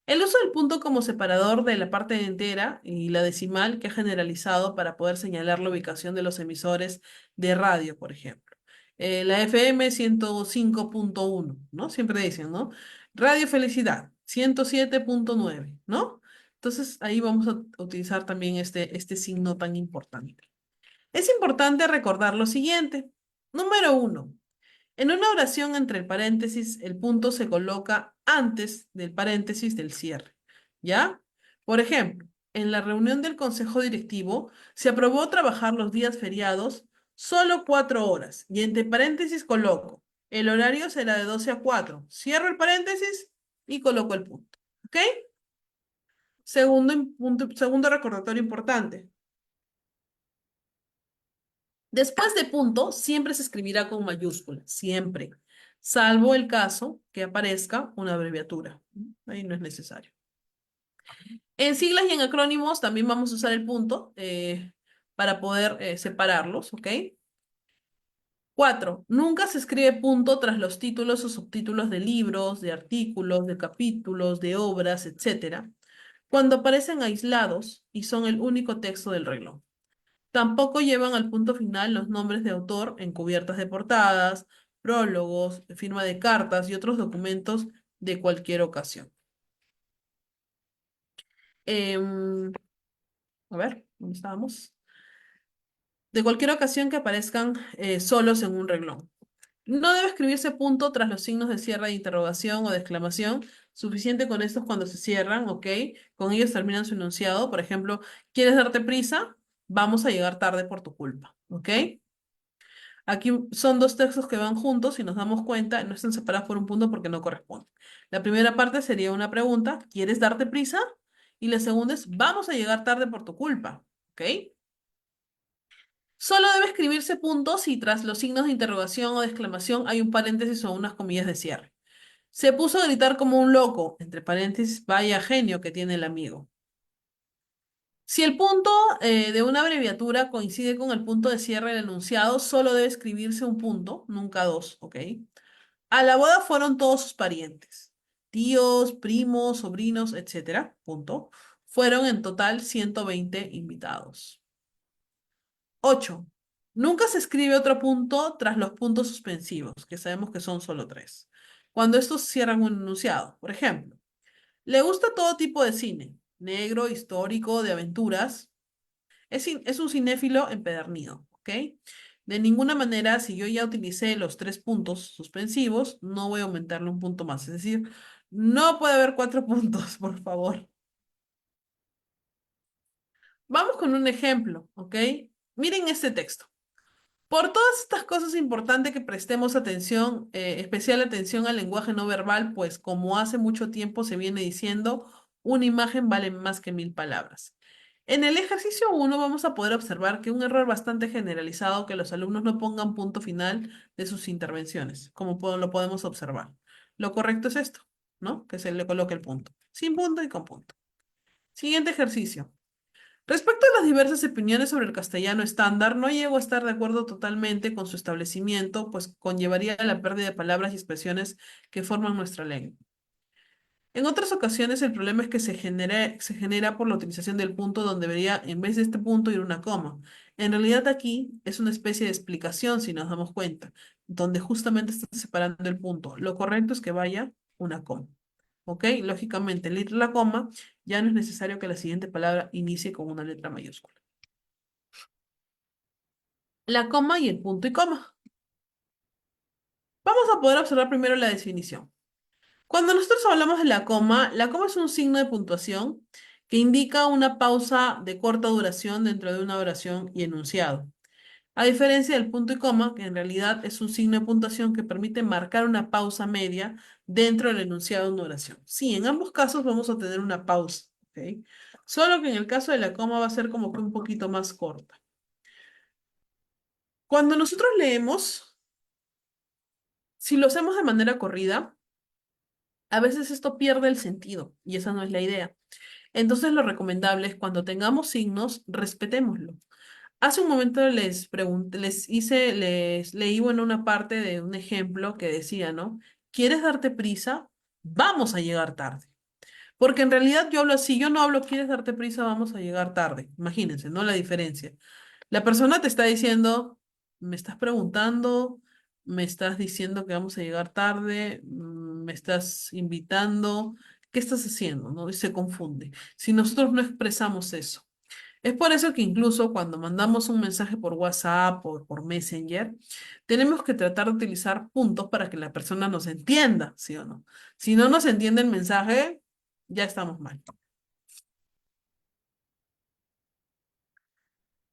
El uso del punto como separador de la parte entera y la decimal que ha generalizado para poder señalar la ubicación de los emisores de radio, por ejemplo. La FM 105.1, ¿no? Siempre dicen, ¿no? Radio Felicidad 107.9, ¿no? Entonces ahí vamos a utilizar también este signo tan importante. Es importante recordar lo siguiente. Número uno. En una oración entre el paréntesis, el punto se coloca antes del paréntesis del cierre. ¿Ya? Por ejemplo, en la reunión del consejo directivo se aprobó trabajar los días feriados solo 4 horas y entre paréntesis coloco, el horario será de 12 a 4. Cierro el paréntesis y coloco el punto. ¿Ok? Segundo recordatorio importante. Después de punto, siempre se escribirá con mayúsculas, siempre, salvo el caso que aparezca una abreviatura. Ahí no es necesario. En siglas y en acrónimos también vamos a usar el punto para poder separarlos, ¿ok? 4. Nunca se escribe punto tras los títulos o subtítulos de libros, de artículos, de capítulos, de obras, etcétera, cuando aparecen aislados y son el único texto del renglón. Tampoco llevan al punto final los nombres de autor en cubiertas de portadas, prólogos, firma de cartas y otros documentos de cualquier ocasión. Em, a ver, ¿dónde estábamos? De cualquier ocasión que aparezcan solos en un renglón. No debe escribirse punto tras los signos de cierre de interrogación o de exclamación. Suficiente con estos cuando se cierran, ¿ok? Con ellos terminan su enunciado. Por ejemplo, ¿quieres darte prisa? Vamos a llegar tarde por tu culpa, ¿ok? Aquí son dos textos que van juntos, si nos damos cuenta, no están separados por un punto porque no corresponden. La primera parte sería una pregunta, ¿quieres darte prisa? Y la segunda es, vamos a llegar tarde por tu culpa, ¿ok? Solo debe escribirse punto si tras los signos de interrogación o de exclamación hay un paréntesis o unas comillas de cierre. Se puso a gritar como un loco, entre paréntesis, vaya genio que tiene el amigo. Si el punto de una abreviatura coincide con el punto de cierre del enunciado, solo debe escribirse un punto, nunca dos, ¿ok? A la boda fueron todos sus parientes, tíos, primos, sobrinos, etcétera, punto. Fueron en total 120 invitados. 8. Nunca se escribe otro punto tras los puntos suspensivos, que sabemos que son solo tres. Cuando estos cierran un enunciado, por ejemplo, le gusta todo tipo de cine, negro, histórico, de aventuras. Es un cinéfilo empedernido, ¿ok? De ninguna manera, si yo ya utilicé los tres puntos suspensivos, no voy a aumentarle un punto más. Es decir, no puede haber cuatro puntos, por favor. Vamos con un ejemplo, ¿ok? Miren este texto. Por todas estas cosas es importante que prestemos atención, especial atención al lenguaje no verbal, pues como hace mucho tiempo se viene diciendo, una imagen vale más que 1000 palabras. En el ejercicio 1 vamos a poder observar que un error bastante generalizado que los alumnos no pongan punto final de sus intervenciones, como lo podemos observar. Lo correcto es esto, ¿no? Que se le coloque el punto, sin punto y con punto. Siguiente ejercicio. Respecto a las diversas opiniones sobre el castellano estándar, no llego a estar de acuerdo totalmente con su establecimiento, pues conllevaría la pérdida de palabras y expresiones que forman nuestra lengua. En otras ocasiones el problema es que se genera por la utilización del punto donde debería, en vez de este punto, ir una coma. En realidad aquí es una especie de explicación, si nos damos cuenta, donde justamente está separando el punto. Lo correcto es que vaya una coma. ¿Ok? Lógicamente, al ir la coma, ya no es necesario que la siguiente palabra inicie con una letra mayúscula. La coma y el punto y coma. Vamos a poder observar primero la definición. Cuando nosotros hablamos de la coma es un signo de puntuación que indica una pausa de corta duración dentro de una oración y enunciado. A diferencia del punto y coma, que en realidad es un signo de puntuación que permite marcar una pausa media dentro del enunciado de una oración. Sí, en ambos casos vamos a tener una pausa, ¿ok? Solo que en el caso de la coma va a ser como que un poquito más corta. Cuando nosotros leemos, si lo hacemos de manera corrida, a veces esto pierde el sentido y esa no es la idea. Entonces lo recomendable es cuando tengamos signos, respetémoslo. Hace un momento les pregunté, les leí, bueno, una parte de un ejemplo que decía, ¿no? ¿Quieres darte prisa? Vamos a llegar tarde. Porque en realidad yo hablo así, yo no hablo, ¿quieres darte prisa? Vamos a llegar tarde. Imagínense, ¿no? La diferencia. La persona te está diciendo, me estás preguntando, me estás diciendo que vamos a llegar tarde, me estás invitando, ¿qué estás haciendo? ¿No? Y se confunde. Si nosotros no expresamos eso. Es por eso que incluso cuando mandamos un mensaje por WhatsApp o por Messenger, tenemos que tratar de utilizar puntos para que la persona nos entienda, ¿sí o no? Si no nos entiende el mensaje, ya estamos mal.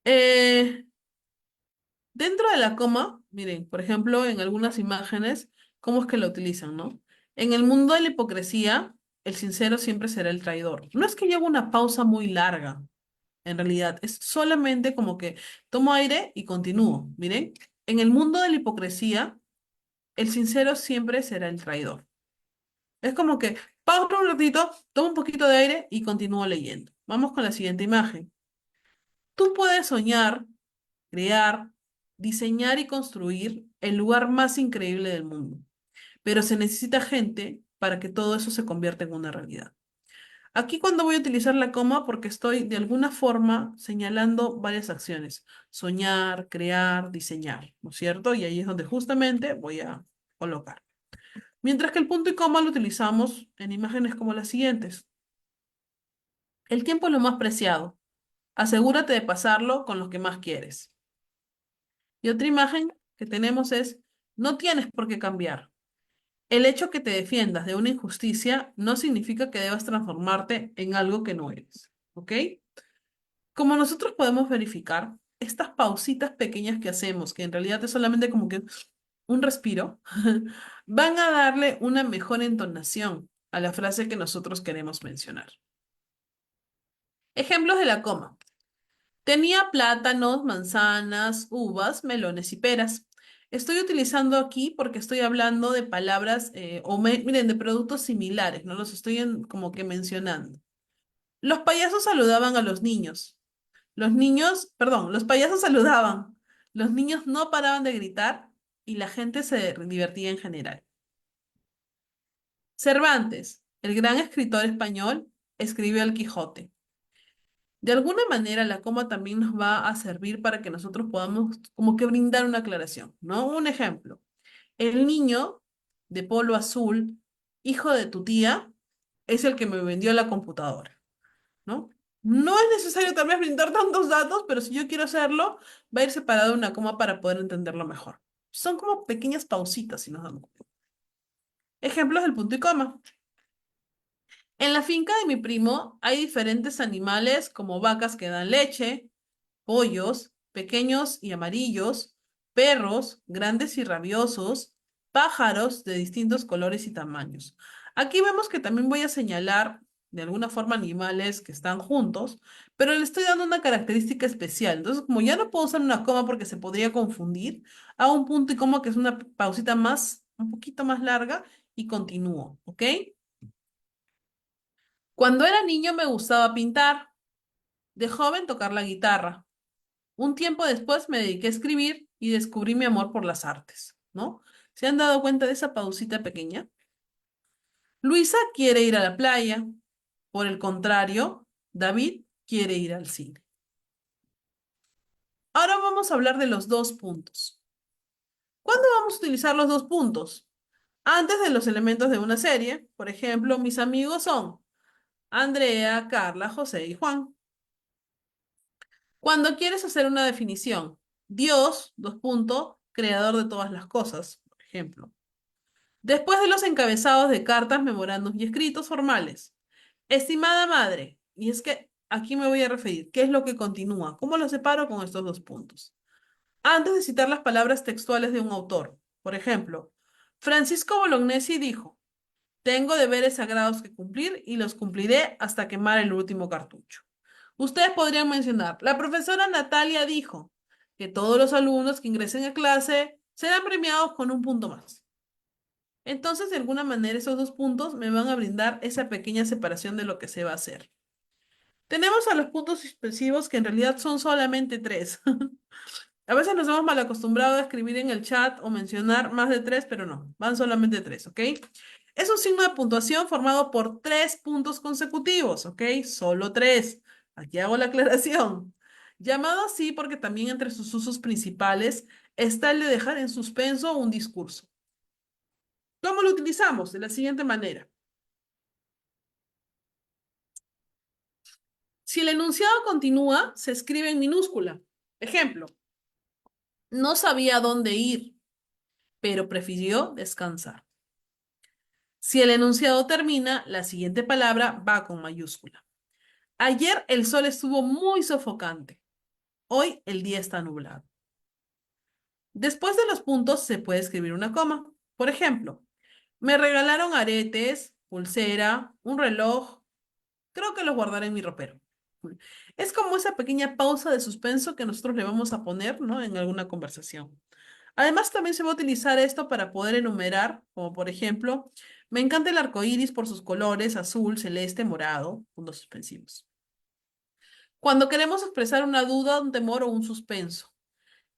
Eh, Dentro de la coma, miren, por ejemplo, en algunas imágenes, ¿cómo es que lo utilizan, no? En el mundo de la hipocresía, el sincero siempre será el traidor. No es que lleve una pausa muy larga, en realidad, es solamente como que tomo aire y continúo. Miren, en el mundo de la hipocresía, el sincero siempre será el traidor. Es como que pausa un ratito, tomo un poquito de aire y continúo leyendo. Vamos con la siguiente imagen. Tú puedes soñar, crear, diseñar y construir el lugar más increíble del mundo, pero se necesita gente para que todo eso se convierta en una realidad. Aquí cuando voy a utilizar la coma porque estoy de alguna forma señalando varias acciones. Soñar, crear, diseñar, ¿no es cierto? Y ahí es donde justamente voy a colocar. Mientras que el punto y coma lo utilizamos en imágenes como las siguientes. El tiempo es lo más preciado. Asegúrate de pasarlo con los que más quieres. Y otra imagen que tenemos es, no tienes por qué cambiar. El hecho que te defiendas de una injusticia no significa que debas transformarte en algo que no eres. ¿Ok? Como nosotros podemos verificar, estas pausitas pequeñas que hacemos, que en realidad es solamente como que un respiro, van a darle una mejor entonación a la frase que nosotros queremos mencionar. Ejemplos de la coma. Tenía plátanos, manzanas, uvas, melones y peras. Estoy utilizando aquí porque estoy hablando de palabras, miren, de productos similares, no los estoy como que mencionando. Los payasos saludaban a los niños. Los payasos saludaban. Los niños no paraban de gritar y la gente se divertía en general. Cervantes, el gran escritor español, escribió El Quijote. De alguna manera, la coma también nos va a servir para que nosotros podamos como que brindar una aclaración, ¿no? Un ejemplo. El niño de polo azul, hijo de tu tía, es el que me vendió la computadora, ¿no? No es necesario tal vez brindar tantos datos, pero si yo quiero hacerlo, va a ir separado una coma para poder entenderlo mejor. Son como pequeñas pausitas, si nos damos cuenta. Ejemplos del punto y coma. En la finca de mi primo hay diferentes animales como vacas que dan leche, pollos, pequeños y amarillos, perros, grandes y rabiosos, pájaros de distintos colores y tamaños. Aquí vemos que también voy a señalar de alguna forma animales que están juntos, pero le estoy dando una característica especial. Entonces, como ya no puedo usar una coma porque se podría confundir, hago un punto y coma que es una pausita más, un poquito más larga y continúo, ¿ok? Cuando era niño me gustaba pintar, de joven tocar la guitarra. Un tiempo después me dediqué a escribir y descubrí mi amor por las artes, ¿no? ¿Se han dado cuenta de esa pausita pequeña? Luisa quiere ir a la playa. Por el contrario, David quiere ir al cine. Ahora vamos a hablar de los dos puntos. ¿Cuándo vamos a utilizar los dos puntos? Antes de los elementos de una serie. Por ejemplo, mis amigos son Andrea, Carla, José y Juan. Cuando quieres hacer una definición, Dios, dos puntos, creador de todas las cosas, por ejemplo. Después de los encabezados de cartas, memorandos y escritos formales. Estimada madre, y es que aquí me voy a referir, ¿qué es lo que continúa? ¿Cómo lo separo con estos dos puntos? Antes de citar las palabras textuales de un autor, por ejemplo, Francisco Bolognesi dijo, tengo deberes sagrados que cumplir y los cumpliré hasta quemar el último cartucho. Ustedes podrían mencionar, la profesora Natalia dijo que todos los alumnos que ingresen a clase serán premiados con un punto más. Entonces, de alguna manera, esos dos puntos me van a brindar esa pequeña separación de lo que se va a hacer. Tenemos a los puntos suspensivos que en realidad son solamente tres. A veces nos hemos mal acostumbrado a escribir en el chat o mencionar más de tres, pero no, van solamente tres, ¿ok? Es un signo de puntuación formado por tres puntos consecutivos, ¿ok? Solo tres. Aquí hago la aclaración. Llamado así porque también entre sus usos principales está el de dejar en suspenso un discurso. ¿Cómo lo utilizamos? De la siguiente manera. Si el enunciado continúa, se escribe en minúscula. Ejemplo, no sabía dónde ir, pero prefirió descansar. Si el enunciado termina, la siguiente palabra va con mayúscula. Ayer el sol estuvo muy sofocante. Hoy el día está nublado. Después de los puntos se puede escribir una coma. Por ejemplo, me regalaron aretes, pulsera, un reloj. Creo que los guardaré en mi ropero. Es como esa pequeña pausa de suspenso que nosotros le vamos a poner, ¿no? En alguna conversación. Además, también se va a utilizar esto para poder enumerar, como por ejemplo, me encanta el arco iris por sus colores azul, celeste, morado, puntos suspensivos. Cuando queremos expresar una duda, un temor o un suspenso.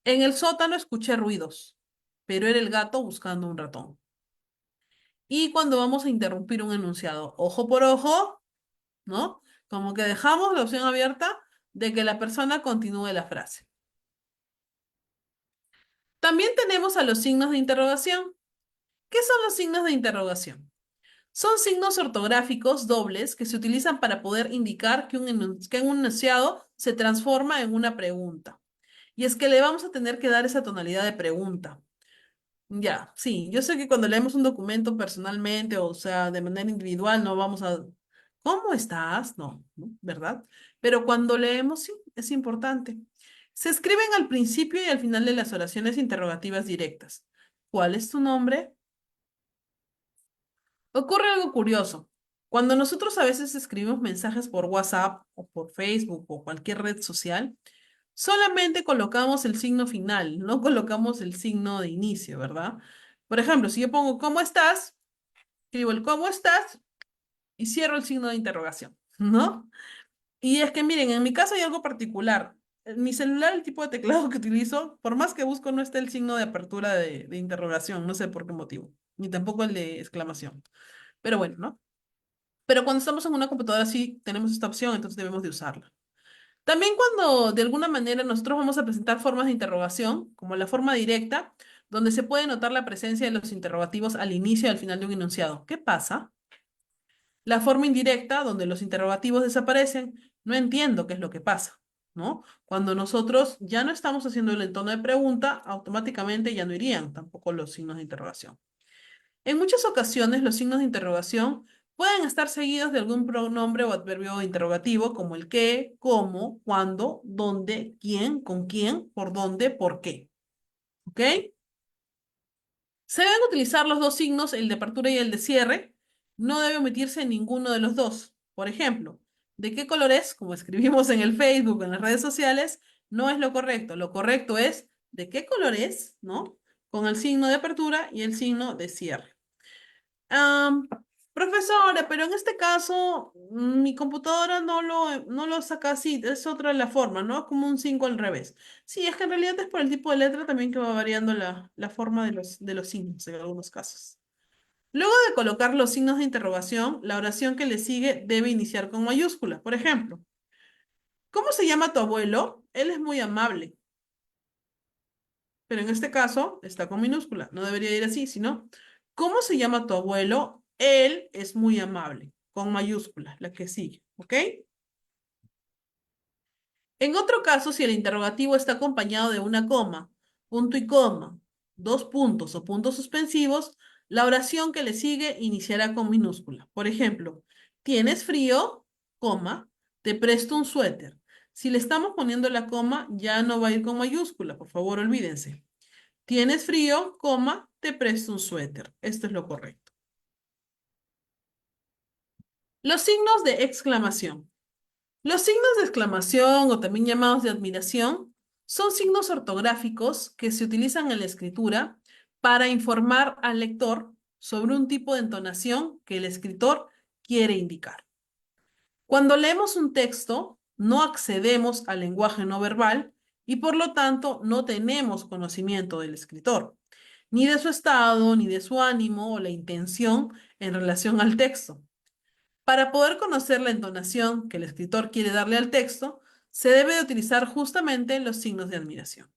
En el sótano escuché ruidos, pero era el gato buscando un ratón. Y cuando vamos a interrumpir un enunciado, ojo por ojo, ¿no? Como que dejamos la opción abierta de que la persona continúe la frase. También tenemos a los signos de interrogación. ¿Qué son los signos de interrogación? Son signos ortográficos dobles que se utilizan para poder indicar que un enunciado se transforma en una pregunta. Y es que le vamos a tener que dar esa tonalidad de pregunta. Ya, sí, yo sé que cuando leemos un documento personalmente, o sea, de manera individual, no vamos a, ¿cómo estás? No, ¿no? ¿Verdad? Pero cuando leemos, sí, es importante. Se escriben al principio y al final de las oraciones interrogativas directas. ¿Cuál es tu nombre? Ocurre algo curioso. Cuando nosotros a veces escribimos mensajes por WhatsApp o por Facebook o cualquier red social, solamente colocamos el signo final, no colocamos el signo de inicio, ¿verdad? Por ejemplo, si yo pongo ¿cómo estás? Escribo el ¿cómo estás? Y cierro el signo de interrogación, ¿no? Y es que miren, en mi caso hay algo particular. En mi celular, el tipo de teclado que utilizo, por más que busco, no está el signo de apertura de interrogación, no sé por qué motivo, ni tampoco el de exclamación. Pero bueno, ¿no? Pero cuando estamos en una computadora sí tenemos esta opción, entonces debemos de usarla. También cuando de alguna manera nosotros vamos a presentar formas de interrogación, como la forma directa, donde se puede notar la presencia de los interrogativos al inicio y al final de un enunciado. ¿Qué pasa? La forma indirecta, donde los interrogativos desaparecen, no entiendo qué es lo que pasa, ¿no? Cuando nosotros ya no estamos haciendo el tono de pregunta, automáticamente ya no irían tampoco los signos de interrogación. En muchas ocasiones, los signos de interrogación pueden estar seguidos de algún pronombre o adverbio interrogativo, como el qué, cómo, cuándo, dónde, quién, con quién, por dónde, por qué. ¿Ok? Se deben utilizar los dos signos, el de apertura y el de cierre. No debe omitirse ninguno de los dos. Por ejemplo, ¿de qué color es? Como escribimos en el Facebook, en las redes sociales, no es lo correcto. Lo correcto es ¿de qué color es? ¿No? Con el signo de apertura y el signo de cierre. Am, profesora, pero en este caso mi computadora no lo saca así, es otra la forma, ¿no? Es como un 5 al revés. Sí, es que en realidad es por el tipo de letra también que va variando la forma de los signos en algunos casos. Luego de colocar los signos de interrogación, la oración que le sigue debe iniciar con mayúscula. Por ejemplo, ¿cómo se llama tu abuelo? Él es muy amable, pero en este caso está con minúscula. No debería ir así, sino, ¿cómo se llama tu abuelo? Él es muy amable, con mayúscula, la que sigue, ¿ok? En otro caso, si el interrogativo está acompañado de una coma, punto y coma, dos puntos o puntos suspensivos, la oración que le sigue iniciará con minúscula. Por ejemplo, ¿tienes frío? Coma, te presto un suéter. Si le estamos poniendo la coma, ya no va a ir con mayúscula, por favor, olvídense. Tienes frío, coma, te presto un suéter. Esto es lo correcto. Los signos de exclamación. Los signos de exclamación o también llamados de admiración son signos ortográficos que se utilizan en la escritura para informar al lector sobre un tipo de entonación que el escritor quiere indicar. Cuando leemos un texto, no accedemos al lenguaje no verbal y por lo tanto no tenemos conocimiento del escritor, ni de su estado, ni de su ánimo o la intención en relación al texto. Para poder conocer la entonación que el escritor quiere darle al texto, se debe de utilizar justamente los signos de admiración.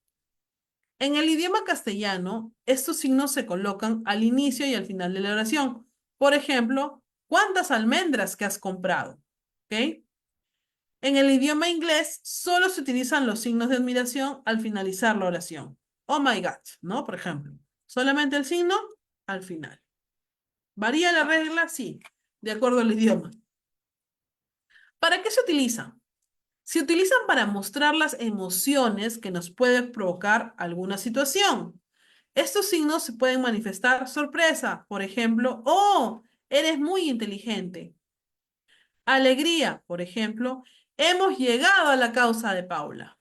En el idioma castellano, estos signos se colocan al inicio y al final de la oración. Por ejemplo, ¿cuántas almendras que has comprado? ¿Ok? En el idioma inglés solo se utilizan los signos de admiración al finalizar la oración. Oh my God, ¿no? Por ejemplo, solamente el signo al final. ¿Varía la regla? Sí, de acuerdo al idioma. ¿Para qué se utilizan? Se utilizan para mostrar las emociones que nos puede provocar alguna situación. Estos signos se pueden manifestar sorpresa, por ejemplo, oh, eres muy inteligente. Alegría, por ejemplo, hemos llegado a la causa de Paula.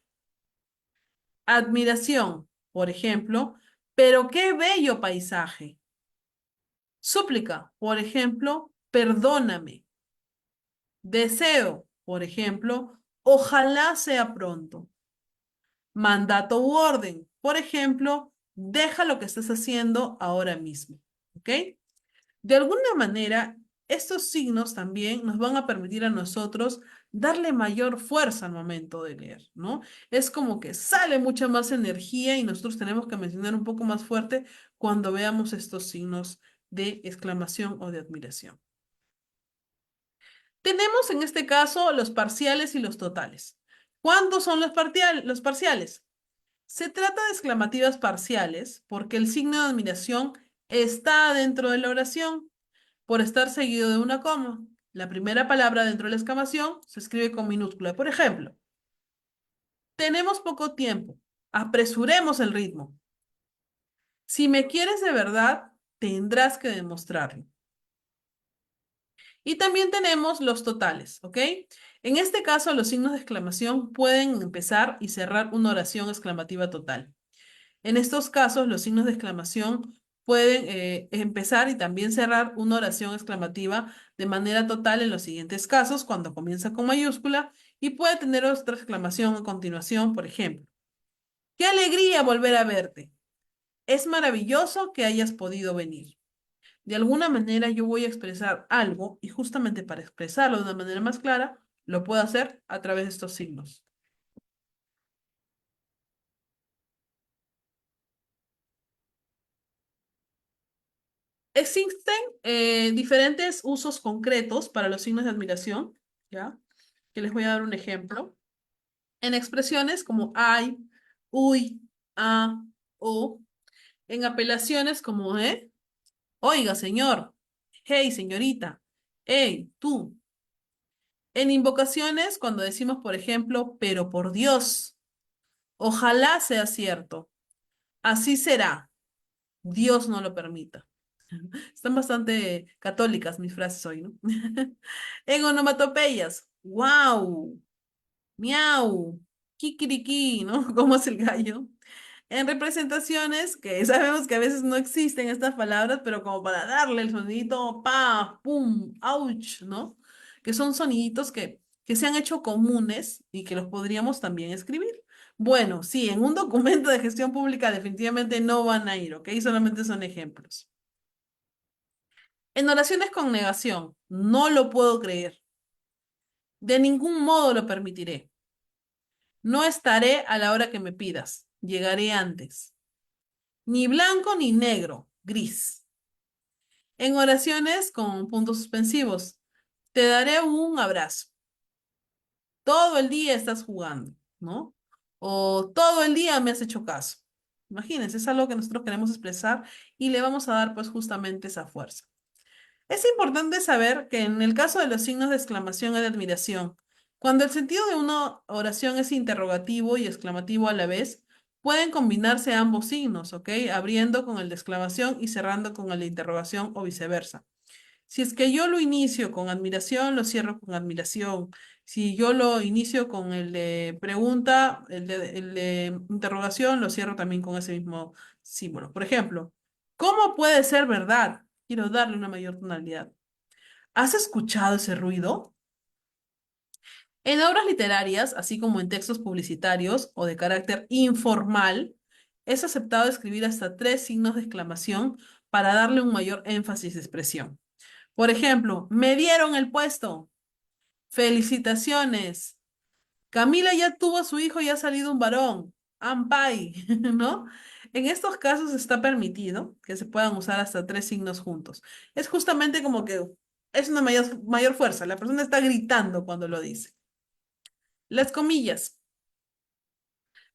Admiración, por ejemplo, pero qué bello paisaje. Súplica, por ejemplo, perdóname. Deseo, por ejemplo, ojalá sea pronto. mandato u orden. Por ejemplo, deja lo que estás haciendo ahora mismo. ¿Ok? De alguna manera, estos signos también nos van a permitir a nosotros darle mayor fuerza al momento de leer, ¿no? Es como que sale mucha más energía y nosotros tenemos que mencionar un poco más fuerte cuando veamos estos signos de exclamación o de admiración. Tenemos en este caso los parciales y los totales. ¿Cuántos son los parciales? Se trata de exclamativas parciales porque el signo de admiración está dentro de la oración por estar seguido de una coma. La primera palabra dentro de la exclamación se escribe con minúscula. Por ejemplo, tenemos poco tiempo. Apresuremos el ritmo. Si me quieres de verdad, tendrás que demostrarlo. Y también tenemos los totales, ¿ok? En este caso, los signos de exclamación pueden empezar y cerrar una oración exclamativa total. En estos casos, los signos de exclamación pueden empezar y también cerrar una oración exclamativa de manera total en los siguientes casos, cuando comienza con mayúscula y puede tener otra exclamación a continuación, por ejemplo. ¡Qué alegría volver a verte! Es maravilloso que hayas podido venir. De alguna manera yo voy a expresar algo y justamente para expresarlo de una manera más clara, lo puedo hacer a través de estos signos. Existen diferentes usos concretos para los signos de admiración, ¿ya? Que les voy a dar un ejemplo. En expresiones como ay, uy, a, o. En apelaciones como oiga, señor. Hey, señorita. Hey, tú. En invocaciones cuando decimos, por ejemplo, pero por Dios. Ojalá sea cierto. Así será. Dios no lo permita. Están bastante católicas mis frases hoy, ¿no? En onomatopeyas, wow, miau, kikiriki, ¿no? Como es el gallo. En representaciones, que sabemos que a veces no existen estas palabras, pero como para darle el sonidito pa, pum, ouch, ¿no? Que son soniditos que se han hecho comunes y que los podríamos también escribir. Bueno, sí, en un documento de gestión pública definitivamente no van a ir, ¿ok? Solamente son ejemplos. En oraciones con negación, no lo puedo creer. De ningún modo lo permitiré. No estaré a la hora que me pidas. Llegaré antes. Ni blanco ni negro, gris. En oraciones con puntos suspensivos, te daré un abrazo. Todo el día estás jugando, ¿no? O todo el día me has hecho caso. Imagínense, es algo que nosotros queremos expresar y le vamos a dar pues justamente esa fuerza. Es importante saber que en el caso de los signos de exclamación y de admiración, cuando el sentido de una oración es interrogativo y exclamativo a la vez, pueden combinarse ambos signos, ¿ok? Abriendo con el de exclamación y cerrando con el de interrogación o viceversa. Si es que yo lo inicio con admiración, lo cierro con admiración. Si yo lo inicio con el de pregunta, el de interrogación, lo cierro también con ese mismo símbolo. Por ejemplo, ¿cómo puede ser verdad? Quiero darle una mayor tonalidad. ¿Has escuchado ese ruido? En obras literarias, así como en textos publicitarios o de carácter informal, es aceptado escribir hasta tres signos de exclamación para darle un mayor énfasis de expresión. Por ejemplo, me dieron el puesto. Felicitaciones. Camila ya tuvo a su hijo y ha salido un varón. Ampay, ¿no? En estos casos está permitido que se puedan usar hasta tres signos juntos. Es justamente como que es una mayor fuerza. La persona está gritando cuando lo dice. Las comillas.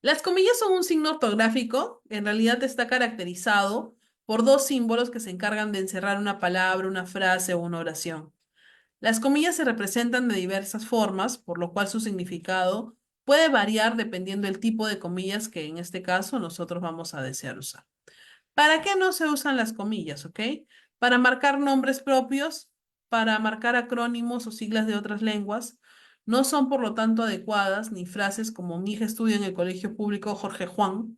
Las comillas son un signo ortográfico. En realidad está caracterizado por dos símbolos que se encargan de encerrar una palabra, una frase o una oración. Las comillas se representan de diversas formas, por lo cual su significado puede variar dependiendo del tipo de comillas que en este caso nosotros vamos a desear usar. ¿Para qué no se usan las comillas, ok? Para marcar nombres propios, para marcar acrónimos o siglas de otras lenguas. No son, por lo tanto, adecuadas ni frases como mi hija estudia en el colegio público Jorge Juan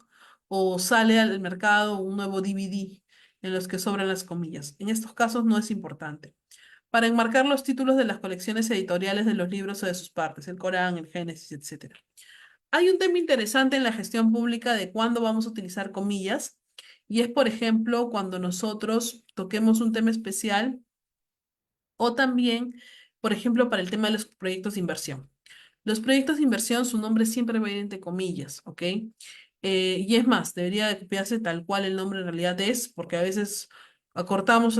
o sale al mercado un nuevo DVD en los que sobran las comillas. En estos casos no es importante para enmarcar los títulos de las colecciones editoriales de los libros o de sus partes, el Corán, el Génesis, etcétera. Hay un tema interesante en la gestión pública de cuándo vamos a utilizar comillas, y es, por ejemplo, cuando nosotros toquemos un tema especial o también, por ejemplo, para el tema de los proyectos de inversión. Los proyectos de inversión, su nombre siempre va a ir entre comillas, ¿ok? Y es más, debería de copiarse tal cual el nombre en realidad es, porque a veces acortamos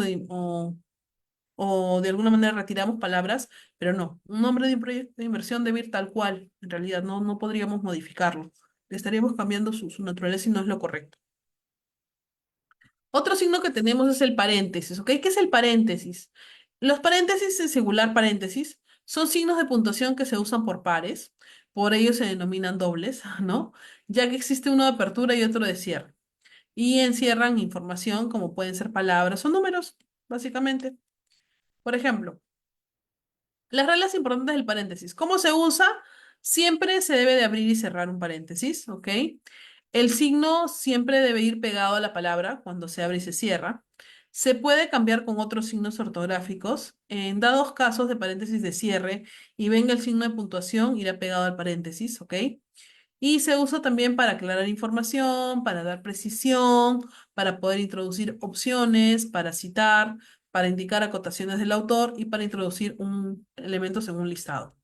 o de alguna manera retiramos palabras, pero no, un nombre de un proyecto de inversión debe ir tal cual, en realidad no podríamos modificarlo. Le estaríamos cambiando su naturaleza y no es lo correcto. Otro signo que tenemos es el paréntesis, ¿ok? ¿Qué es el paréntesis? Los paréntesis en singular paréntesis son signos de puntuación que se usan por pares, por ello se denominan dobles, ¿no? Ya que existe uno de apertura y otro de cierre. Y encierran información como pueden ser palabras o números, básicamente. Por ejemplo, las reglas importantes del paréntesis. ¿Cómo se usa? Siempre se debe de abrir y cerrar un paréntesis, ¿ok? El signo siempre debe ir pegado a la palabra cuando se abre y se cierra. Se puede cambiar con otros signos ortográficos. En dados casos de paréntesis de cierre y venga el signo de puntuación, irá pegado al paréntesis, ¿ok? Y se usa también para aclarar información, para dar precisión, para poder introducir opciones, para citar, para indicar acotaciones del autor y para introducir un elementos en un listado.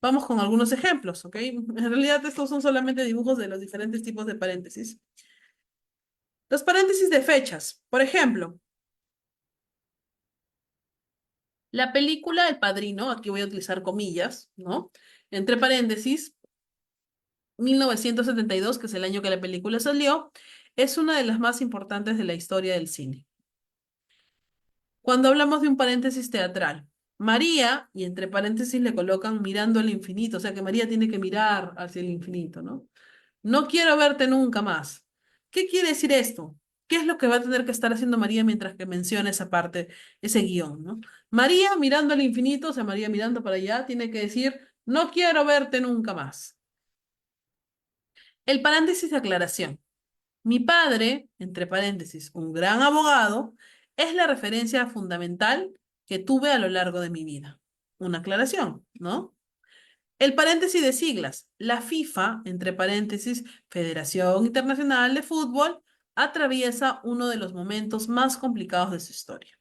Vamos con algunos ejemplos, ¿ok? En realidad estos son solamente dibujos de los diferentes tipos de paréntesis. Los paréntesis de fechas. Por ejemplo, la película El Padrino, aquí voy a utilizar comillas, ¿no? Entre paréntesis, 1972, que es el año que la película salió, es una de las más importantes de la historia del cine. Cuando hablamos de un paréntesis teatral, María, y entre paréntesis le colocan mirando al infinito, o sea que María tiene que mirar hacia el infinito, ¿no? No quiero verte nunca más. ¿Qué quiere decir esto? ¿Qué es lo que va a tener que estar haciendo María mientras que menciona esa parte, ese guión, ¿no? María mirando al infinito, o sea, María mirando para allá, tiene que decir, no quiero verte nunca más. El paréntesis de aclaración. Mi padre, entre paréntesis, un gran abogado, es la referencia fundamental que tuve a lo largo de mi vida. Una aclaración, ¿no? El paréntesis de siglas. La FIFA, entre paréntesis, Federación Internacional de Fútbol, atraviesa uno de los momentos más complicados de su historia.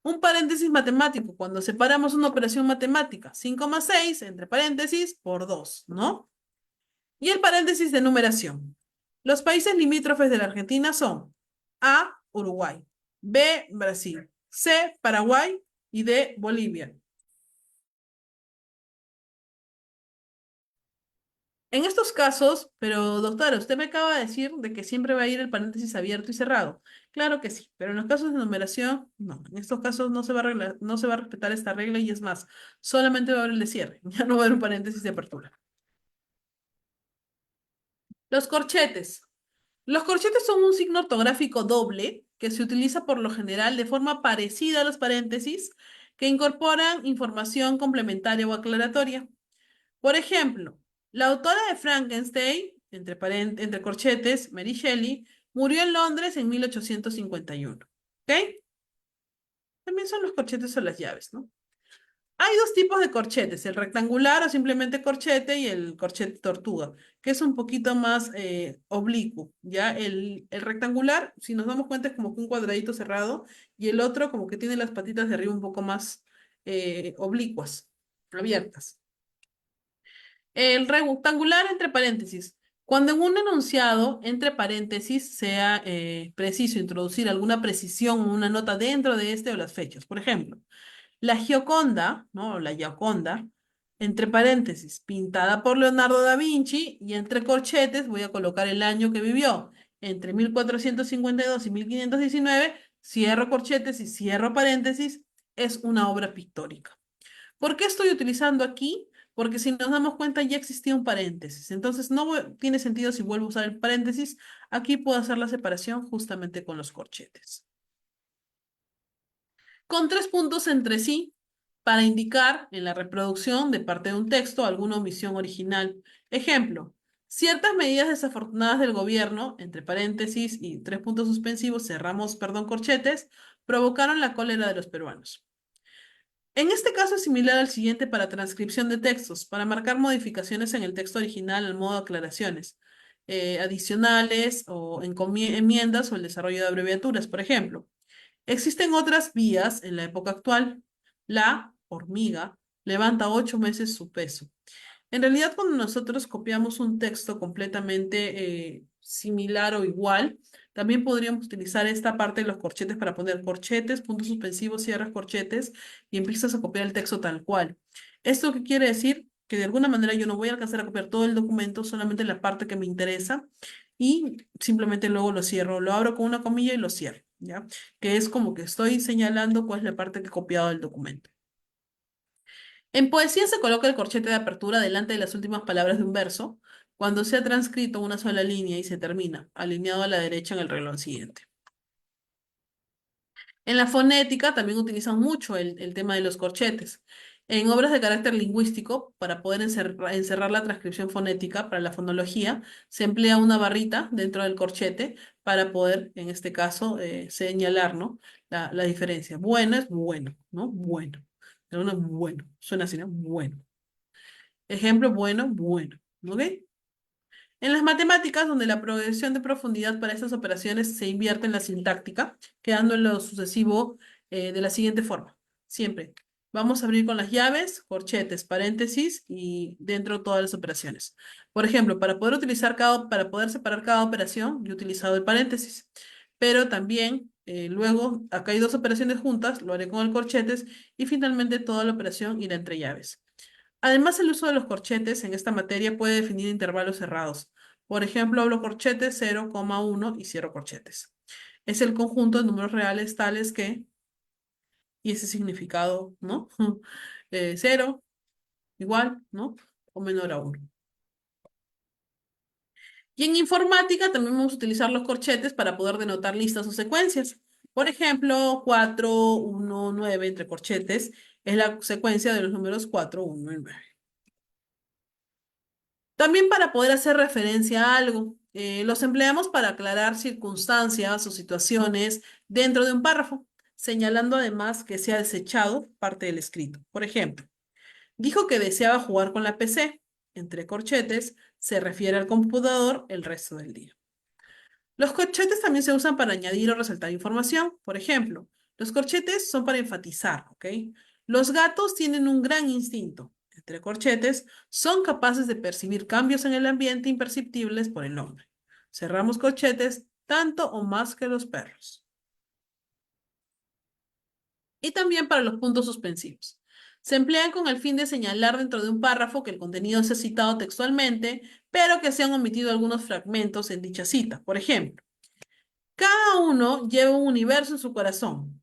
Un paréntesis matemático, cuando separamos una operación matemática, 5 más 6, entre paréntesis, por 2, ¿no? Y el paréntesis de numeración. Los países limítrofes de la Argentina son A, Uruguay, B, Brasil, C, Paraguay y D, Bolivia. En estos casos, pero doctora, usted me acaba de decir de que siempre va a ir el paréntesis abierto y cerrado. Claro que sí, pero en los casos de numeración, no. En estos casos no se va a respetar esta regla y es más, solamente va a haber el de cierre, ya no va a haber un paréntesis de apertura. Los corchetes. Los corchetes son un signo ortográfico doble que se utiliza por lo general de forma parecida a los paréntesis que incorporan información complementaria o aclaratoria. Por ejemplo, la autora de Frankenstein, entre corchetes, Mary Shelley, murió en Londres en 1851. ¿Ok? También son los corchetes o las llaves, ¿no? Hay dos tipos de corchetes, el rectangular o simplemente corchete y el corchete tortuga, que es un poquito más oblicuo, ¿ya? El rectangular, si nos damos cuenta, es como que un cuadradito cerrado y el otro como que tiene las patitas de arriba un poco más oblicuas, abiertas. El rectangular entre paréntesis. Cuando en un enunciado, entre paréntesis, sea preciso introducir alguna precisión o una nota dentro de este o las fechas. Por ejemplo, la Gioconda, ¿no? La Gioconda, entre paréntesis, pintada por Leonardo da Vinci y entre corchetes voy a colocar el año que vivió. Entre 1452 y 1519, cierro corchetes y cierro paréntesis, es una obra pictórica. ¿Por qué estoy utilizando aquí? Porque si nos damos cuenta ya existía un paréntesis. Entonces tiene sentido si vuelvo a usar el paréntesis. Aquí puedo hacer la separación justamente con los corchetes. Con tres puntos entre sí para indicar en la reproducción de parte de un texto alguna omisión original. Ejemplo, ciertas medidas desafortunadas del gobierno, entre paréntesis y tres puntos suspensivos, cerramos, perdón, corchetes, provocaron la cólera de los peruanos. En este caso es similar al siguiente para transcripción de textos, para marcar modificaciones en el texto original al modo de aclaraciones, adicionales o enmiendas o el desarrollo de abreviaturas, por ejemplo. Existen otras vías en la época actual. La hormiga levanta 8 meses su peso. En realidad, cuando nosotros copiamos un texto completamente similar o igual, también podríamos utilizar esta parte de los corchetes para poner corchetes, puntos suspensivos, cierras corchetes y empiezas a copiar el texto tal cual. ¿Esto qué quiere decir? Que de alguna manera yo no voy a alcanzar a copiar todo el documento, solamente la parte que me interesa y simplemente luego lo cierro, lo abro con una comilla y lo cierro, ¿ya? Que es como que estoy señalando cuál es la parte que he copiado del documento. En poesía se coloca el corchete de apertura delante de las últimas palabras de un verso, cuando se ha transcrito una sola línea y se termina, alineado a la derecha en el renglón siguiente. En la fonética también utilizan mucho el tema de los corchetes. En obras de carácter lingüístico, para poder encerrar la transcripción fonética para la fonología, se emplea una barrita dentro del corchete para poder, en este caso, señalar, ¿no? La diferencia. Bueno es bueno, ¿no? Bueno. Pero no es bueno. Suena así, ¿no? Bueno. Ejemplo, bueno, bueno. ¿Ok? En las matemáticas, donde la progresión de profundidad para estas operaciones se invierte en la sintáctica, quedando en lo sucesivo de la siguiente forma. Siempre vamos a abrir con las llaves, corchetes, paréntesis y dentro todas las operaciones. Por ejemplo, para poder separar cada operación, yo he utilizado el paréntesis. Pero también, luego, acá hay dos operaciones juntas, lo haré con el corchetes y finalmente toda la operación irá entre llaves. Además, el uso de los corchetes en esta materia puede definir intervalos cerrados. Por ejemplo, hablo corchetes 0,1 y cierro corchetes. Es el conjunto de números reales tales que, y ese significado, ¿no? 0, igual, ¿no? O menor a 1. Y en informática también vamos a utilizar los corchetes para poder denotar listas o secuencias. Por ejemplo, 4, 1, 9 entre corchetes es la secuencia de los números 4, 1 y 9. También para poder hacer referencia a algo. Los empleamos para aclarar circunstancias o situaciones dentro de un párrafo, señalando además que se ha desechado parte del escrito. Por ejemplo, dijo que deseaba jugar con la PC. Entre corchetes, se refiere al computador el resto del día. Los corchetes también se usan para añadir o resaltar información. Por ejemplo, los corchetes son para enfatizar, ¿ok? Los gatos tienen un gran instinto. Entre corchetes, son capaces de percibir cambios en el ambiente imperceptibles por el hombre. Cerramos corchetes tanto o más que los perros. Y también para los puntos suspensivos. Se emplean con el fin de señalar dentro de un párrafo que el contenido se ha citado textualmente, pero que se han omitido algunos fragmentos en dicha cita. Por ejemplo, cada uno lleva un universo en su corazón.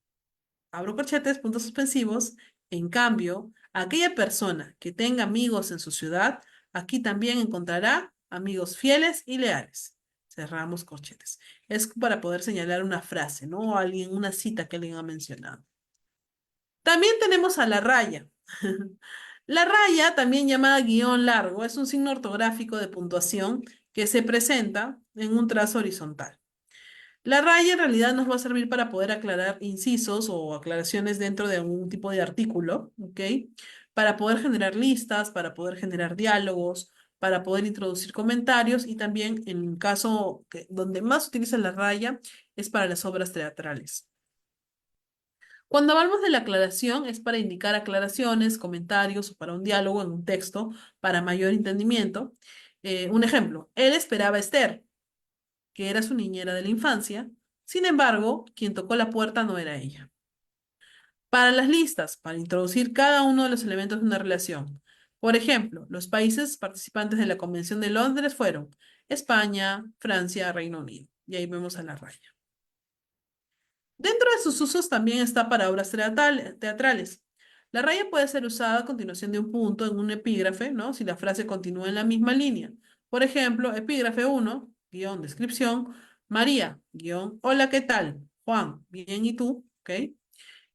Abro corchetes, puntos suspensivos. En cambio, aquella persona que tenga amigos en su ciudad, aquí también encontrará amigos fieles y leales. Cerramos corchetes. Es para poder señalar una frase, ¿no? O alguien, una cita que alguien ha mencionado. También tenemos a la raya. La raya, también llamada guión largo, es un signo ortográfico de puntuación que se presenta en un trazo horizontal. La raya en realidad nos va a servir para poder aclarar incisos o aclaraciones dentro de algún tipo de artículo, ¿ok? Para poder generar listas, para poder generar diálogos, para poder introducir comentarios y también en el caso donde más se utiliza la raya es para las obras teatrales. Cuando hablamos de la aclaración es para indicar aclaraciones, comentarios o para un diálogo en un texto para mayor entendimiento. Un ejemplo, él esperaba a Esther, que era su niñera de la infancia. Sin embargo, quien tocó la puerta no era ella. Para las listas, para introducir cada uno de los elementos de una relación. Por ejemplo, los países participantes de la Convención de Londres fueron España, Francia, Reino Unido. Y ahí vemos a la raya. Dentro de sus usos también está para obras teatrales. La raya puede ser usada a continuación de un punto en un epígrafe, ¿no? Si la frase continúa en la misma línea. Por ejemplo, epígrafe 1, guión, descripción, María, guión, hola, ¿qué tal? Juan, bien, ¿y tú? ¿Ok?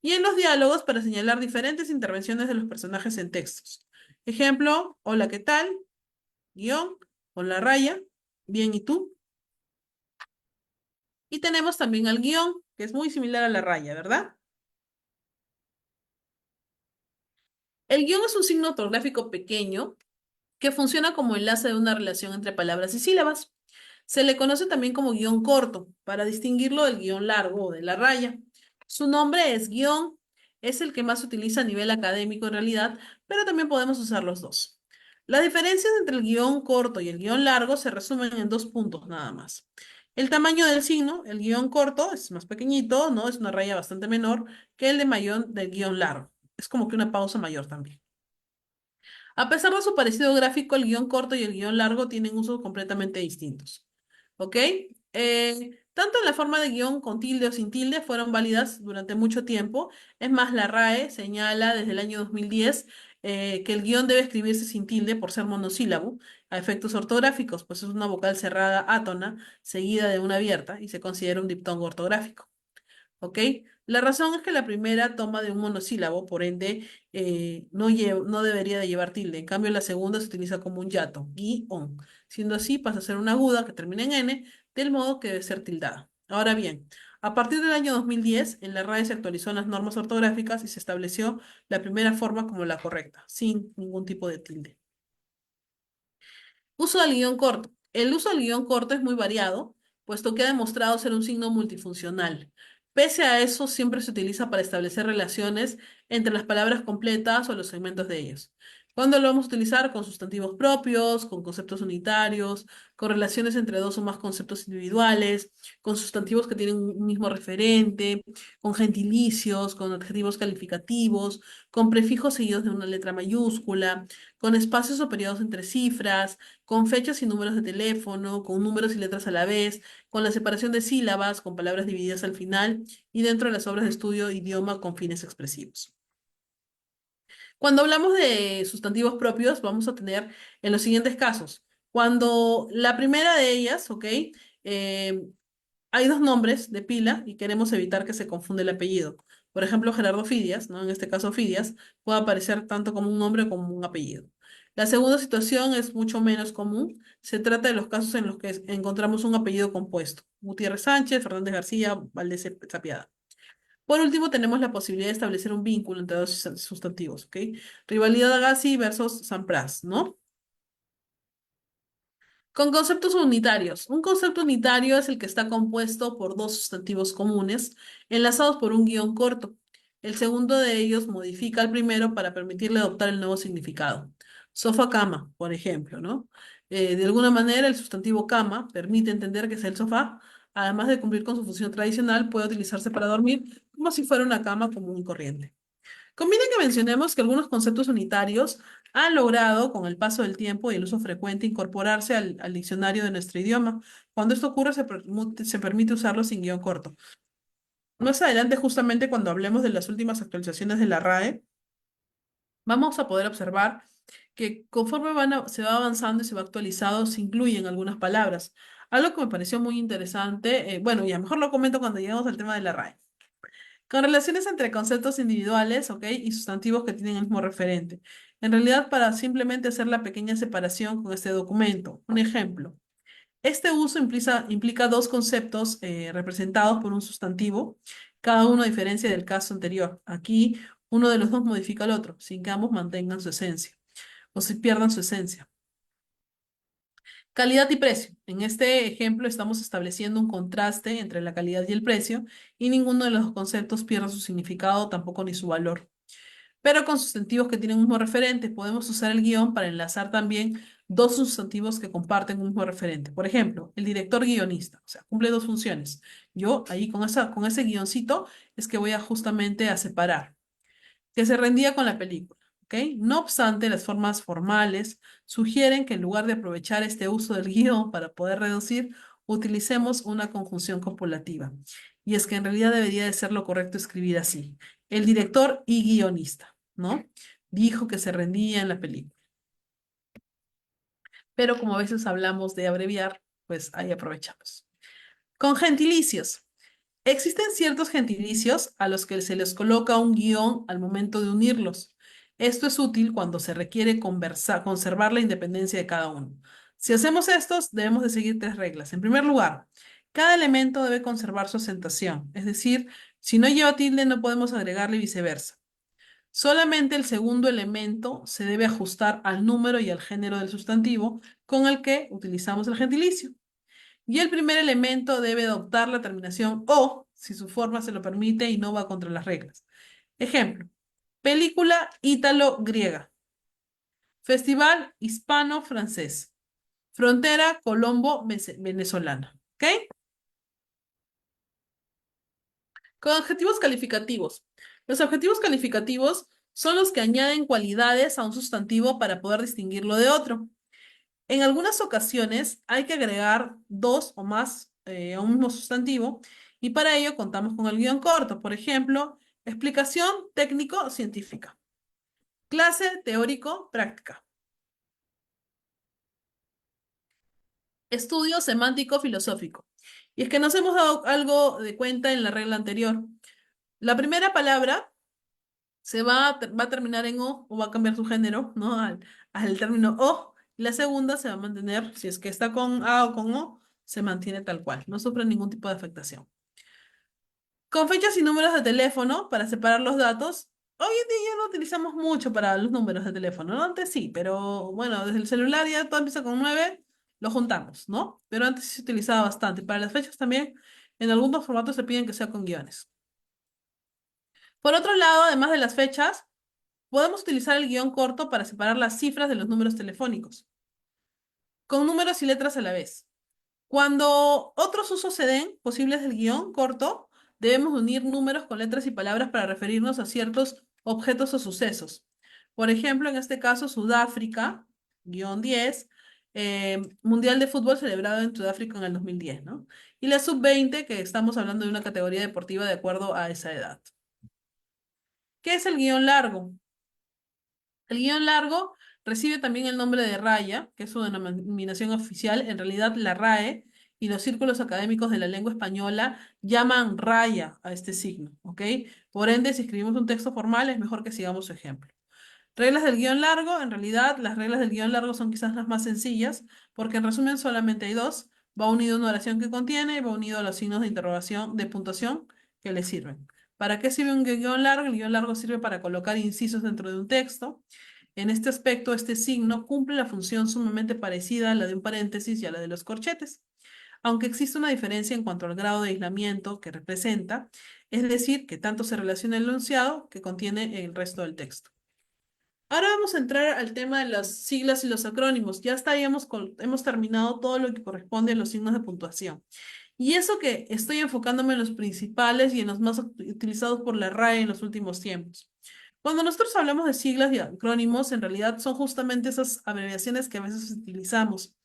Y en los diálogos para señalar diferentes intervenciones de los personajes en textos. Ejemplo, hola, ¿qué tal? Guión, con la raya, bien, ¿y tú? Y tenemos también al guión, que es muy similar a la raya, ¿verdad? El guión es un signo ortográfico pequeño que funciona como enlace de una relación entre palabras y sílabas. Se le conoce también como guión corto, para distinguirlo del guión largo o de la raya. Su nombre es guión, es el que más se utiliza a nivel académico en realidad, pero también podemos usar los dos. Las diferencias entre el guión corto y el guión largo se resumen en dos puntos nada más. El tamaño del signo, el guión corto es más pequeñito, ¿no? Es una raya bastante menor que el de mayor del guión largo. Es como que una pausa mayor también. A pesar de su parecido gráfico, el guión corto y el guión largo tienen usos completamente distintos. ¿Ok? Tanto la forma de guión con tilde o sin tilde fueron válidas durante mucho tiempo. Es más, la RAE señala desde el año 2010 que el guión debe escribirse sin tilde por ser monosílabo, a efectos ortográficos, pues es una vocal cerrada átona seguida de una abierta y se considera un diptongo ortográfico. ¿Ok? La razón es que la primera toma de un monosílabo, por ende, no debería de llevar tilde. En cambio, la segunda se utiliza como un yato, guión. Siendo así, pasa a ser una aguda que termina en N, del modo que debe ser tildada. Ahora bien, a partir del año 2010, en la RAE se actualizó en las normas ortográficas y se estableció la primera forma como la correcta, sin ningún tipo de tilde. Uso del guión corto. El uso del guión corto es muy variado, puesto que ha demostrado ser un signo multifuncional. Pese a eso, siempre se utiliza para establecer relaciones entre las palabras completas o los segmentos de ellas. ¿Cuándo lo vamos a utilizar? Con sustantivos propios, con conceptos unitarios, con relaciones entre dos o más conceptos individuales, con sustantivos que tienen un mismo referente, con gentilicios, con adjetivos calificativos, con prefijos seguidos de una letra mayúscula, con espacios o periodos entre cifras, con fechas y números de teléfono, con números y letras a la vez, con la separación de sílabas, con palabras divididas al final y dentro de las obras de estudio idioma con fines expresivos. Cuando hablamos de sustantivos propios, vamos a tener en los siguientes casos. Cuando la primera de ellas, ¿ok? Eh, hay dos nombres de pila y queremos evitar que se confunda el apellido. Por ejemplo, Gerardo Fidias, ¿no? En este caso Fidias, puede aparecer tanto como un nombre como un apellido. La segunda situación es mucho menos común. Se trata de los casos en los que encontramos un apellido compuesto. Gutiérrez Sánchez, Fernández García, Valdés Zapiada. Por último, tenemos la posibilidad de establecer un vínculo entre dos sustantivos, ¿ok? Rivalidad Agassi versus Sampras, ¿no? Con conceptos unitarios. Un concepto unitario es el que está compuesto por dos sustantivos comunes, enlazados por un guión corto. El segundo de ellos modifica al primero para permitirle adoptar el nuevo significado. Sofá-cama, por ejemplo, ¿no? De alguna manera, el sustantivo cama permite entender que es el sofá, además de cumplir con su función tradicional, puede utilizarse para dormir como si fuera una cama común y corriente. Conviene que mencionemos que algunos conceptos unitarios han logrado, con el paso del tiempo y el uso frecuente, incorporarse al diccionario de nuestro idioma. Cuando esto ocurre, se permite usarlo sin guión corto. Más adelante, justamente cuando hablemos de las últimas actualizaciones de la RAE, vamos a poder observar que conforme se va avanzando y se va actualizando, se incluyen algunas palabras. Algo que me pareció muy interesante, bueno, y a lo mejor lo comento cuando lleguemos al tema de la RAE. Con relaciones entre conceptos individuales, ¿ok? Y sustantivos que tienen el mismo referente. En realidad, para simplemente hacer la pequeña separación con este documento. Un ejemplo. Este uso implica dos conceptos representados por un sustantivo, cada uno a diferencia del caso anterior. Aquí, uno de los dos modifica al otro, sin que ambos mantengan su esencia o si pierdan su esencia. Calidad y precio. En este ejemplo estamos estableciendo un contraste entre la calidad y el precio y ninguno de los dos conceptos pierde su significado, tampoco ni su valor. Pero con sustantivos que tienen un mismo referente, podemos usar el guión para enlazar también dos sustantivos que comparten un mismo referente. Por ejemplo, el director guionista, o sea, cumple dos funciones. Yo ahí con ese guioncito es que voy a justamente a separar que se rendía con la película. ¿Ok? No obstante, las formas formales sugieren que en lugar de aprovechar este uso del guión para poder reducir, utilicemos una conjunción copulativa. Y es que en realidad debería de ser lo correcto escribir así. El director y guionista, ¿no? Dijo que se rendía en la película. Pero como a veces hablamos de abreviar, pues ahí aprovechamos. Con gentilicios. Existen ciertos gentilicios a los que se les coloca un guión al momento de unirlos. Esto es útil cuando se requiere conservar la independencia de cada uno. Si hacemos estos, debemos de seguir tres reglas. En primer lugar, cada elemento debe conservar su asentación, es decir, si no lleva tilde no podemos agregarle y viceversa. Solamente el segundo elemento se debe ajustar al número y al género del sustantivo con el que utilizamos el gentilicio. Y el primer elemento debe adoptar la terminación o, si su forma se lo permite y no va contra las reglas. Ejemplo, película ítalo-griega, festival hispano-francés, frontera colombo-venezolana. ¿Ok? Con adjetivos calificativos. Los adjetivos calificativos son los que añaden cualidades a un sustantivo para poder distinguirlo de otro. En algunas ocasiones hay que agregar dos o más a un mismo sustantivo y para ello contamos con el guión corto. Por ejemplo, explicación técnico-científica, clase teórico-práctica, estudio semántico-filosófico. Y es que nos hemos dado algo de cuenta en la regla anterior. La primera palabra va a terminar en o va a cambiar su género, ¿no? Al término o. Y la segunda se va a mantener, si es que está con a o con o, se mantiene tal cual, no sufre ningún tipo de afectación. Con fechas y números de teléfono para separar los datos, hoy en día ya no utilizamos mucho para los números de teléfono, ¿no? Antes sí, pero bueno, desde el celular ya todo empieza con 9, lo juntamos, ¿no? Pero antes sí se utilizaba bastante. Para las fechas también, en algunos formatos se piden que sea con guiones. Por otro lado, además de las fechas, podemos utilizar el guión corto para separar las cifras de los números telefónicos, con números y letras a la vez. Cuando otros usos se den, posibles del guión corto, debemos unir números con letras y palabras para referirnos a ciertos objetos o sucesos. Por ejemplo, en este caso, Sudáfrica, guión 10, Mundial de Fútbol celebrado en Sudáfrica en el 2010, ¿no? Y la sub-20, que estamos hablando de una categoría deportiva de acuerdo a esa edad. ¿Qué es el guión largo? El guión largo recibe también el nombre de raya, que es su denominación oficial. En realidad, la RAE y los círculos académicos de la lengua española llaman raya a este signo, ¿ok? Por ende, si escribimos un texto formal, es mejor que sigamos su ejemplo. Reglas del guión largo, en realidad, las reglas del guión largo son quizás las más sencillas, porque en resumen solamente hay dos. Va unido a una oración que contiene y va unido a los signos de interrogación, de puntuación que le sirven. ¿Para qué sirve un guión largo? El guión largo sirve para colocar incisos dentro de un texto. En este aspecto, este signo cumple la función sumamente parecida a la de un paréntesis y a la de los corchetes, aunque existe una diferencia en cuanto al grado de aislamiento que representa, es decir, que tanto se relaciona el enunciado que contiene el resto del texto. Ahora vamos a entrar al tema de las siglas y los acrónimos. Ya hemos terminado todo lo que corresponde a los signos de puntuación. Y eso que estoy enfocándome en los principales y en los más utilizados por la RAE en los últimos tiempos. Cuando nosotros hablamos de siglas y acrónimos, en realidad son justamente esas abreviaciones que a veces utilizamos.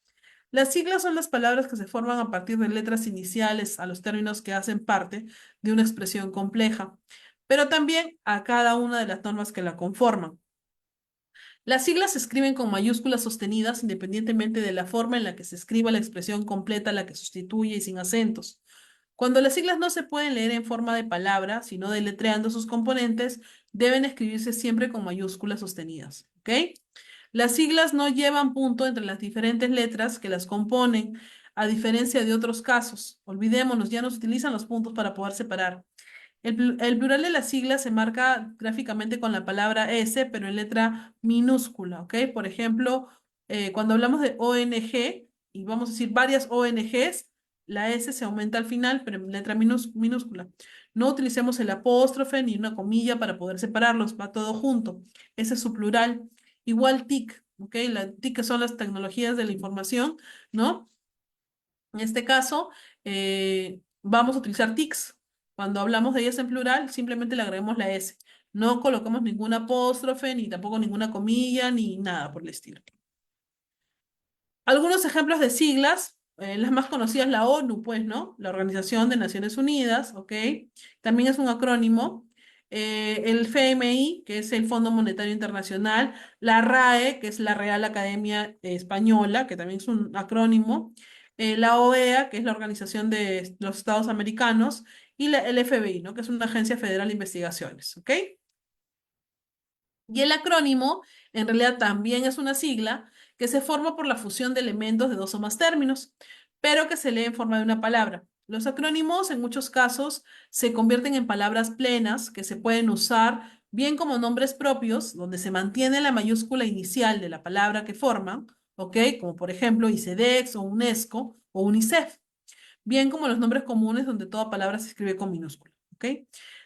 Las siglas son las palabras que se forman a partir de letras iniciales a los términos que hacen parte de una expresión compleja, pero también a cada una de las normas que la conforman. Las siglas se escriben con mayúsculas sostenidas independientemente de la forma en la que se escriba la expresión completa a la que sustituye y sin acentos. Cuando las siglas no se pueden leer en forma de palabra, sino deletreando sus componentes, deben escribirse siempre con mayúsculas sostenidas. ¿Ok? Las siglas no llevan punto entre las diferentes letras que las componen, a diferencia de otros casos. Olvidémonos, ya no se utilizan los puntos para poder separar. El plural de las siglas se marca gráficamente con la palabra S, pero en letra minúscula, ¿ok? Por ejemplo, cuando hablamos de ONG, y vamos a decir varias ONGs, la S se aumenta al final, pero en letra minúscula. No utilicemos el apóstrofe ni una comilla para poder separarlos, va todo junto. Ese es su plural. Igual TIC, ¿ok? La TIC que son las tecnologías de la información, ¿no? En este caso, vamos a utilizar TICs. Cuando hablamos de ellas en plural, simplemente le agregamos la S. No colocamos ningún apóstrofe, ni tampoco ninguna comilla, ni nada por el estilo. Algunos ejemplos de siglas, las más conocidas, la ONU, pues, ¿no? La Organización de Naciones Unidas, ¿ok? También es un acrónimo. El FMI, que es el Fondo Monetario Internacional, la RAE, que es la Real Academia Española, que también es un acrónimo, la OEA, que es la Organización de los Estados Americanos, y el FBI, ¿no? Que es una agencia federal de investigaciones, ¿ok? Y el acrónimo, en realidad, también es una sigla que se forma por la fusión de elementos de dos o más términos, pero que se lee en forma de una palabra. Los acrónimos, en muchos casos, se convierten en palabras plenas que se pueden usar bien como nombres propios, donde se mantiene la mayúscula inicial de la palabra que forman, ¿ok? Como por ejemplo ICEDEX o UNESCO o UNICEF, bien como los nombres comunes donde toda palabra se escribe con minúscula, ¿ok?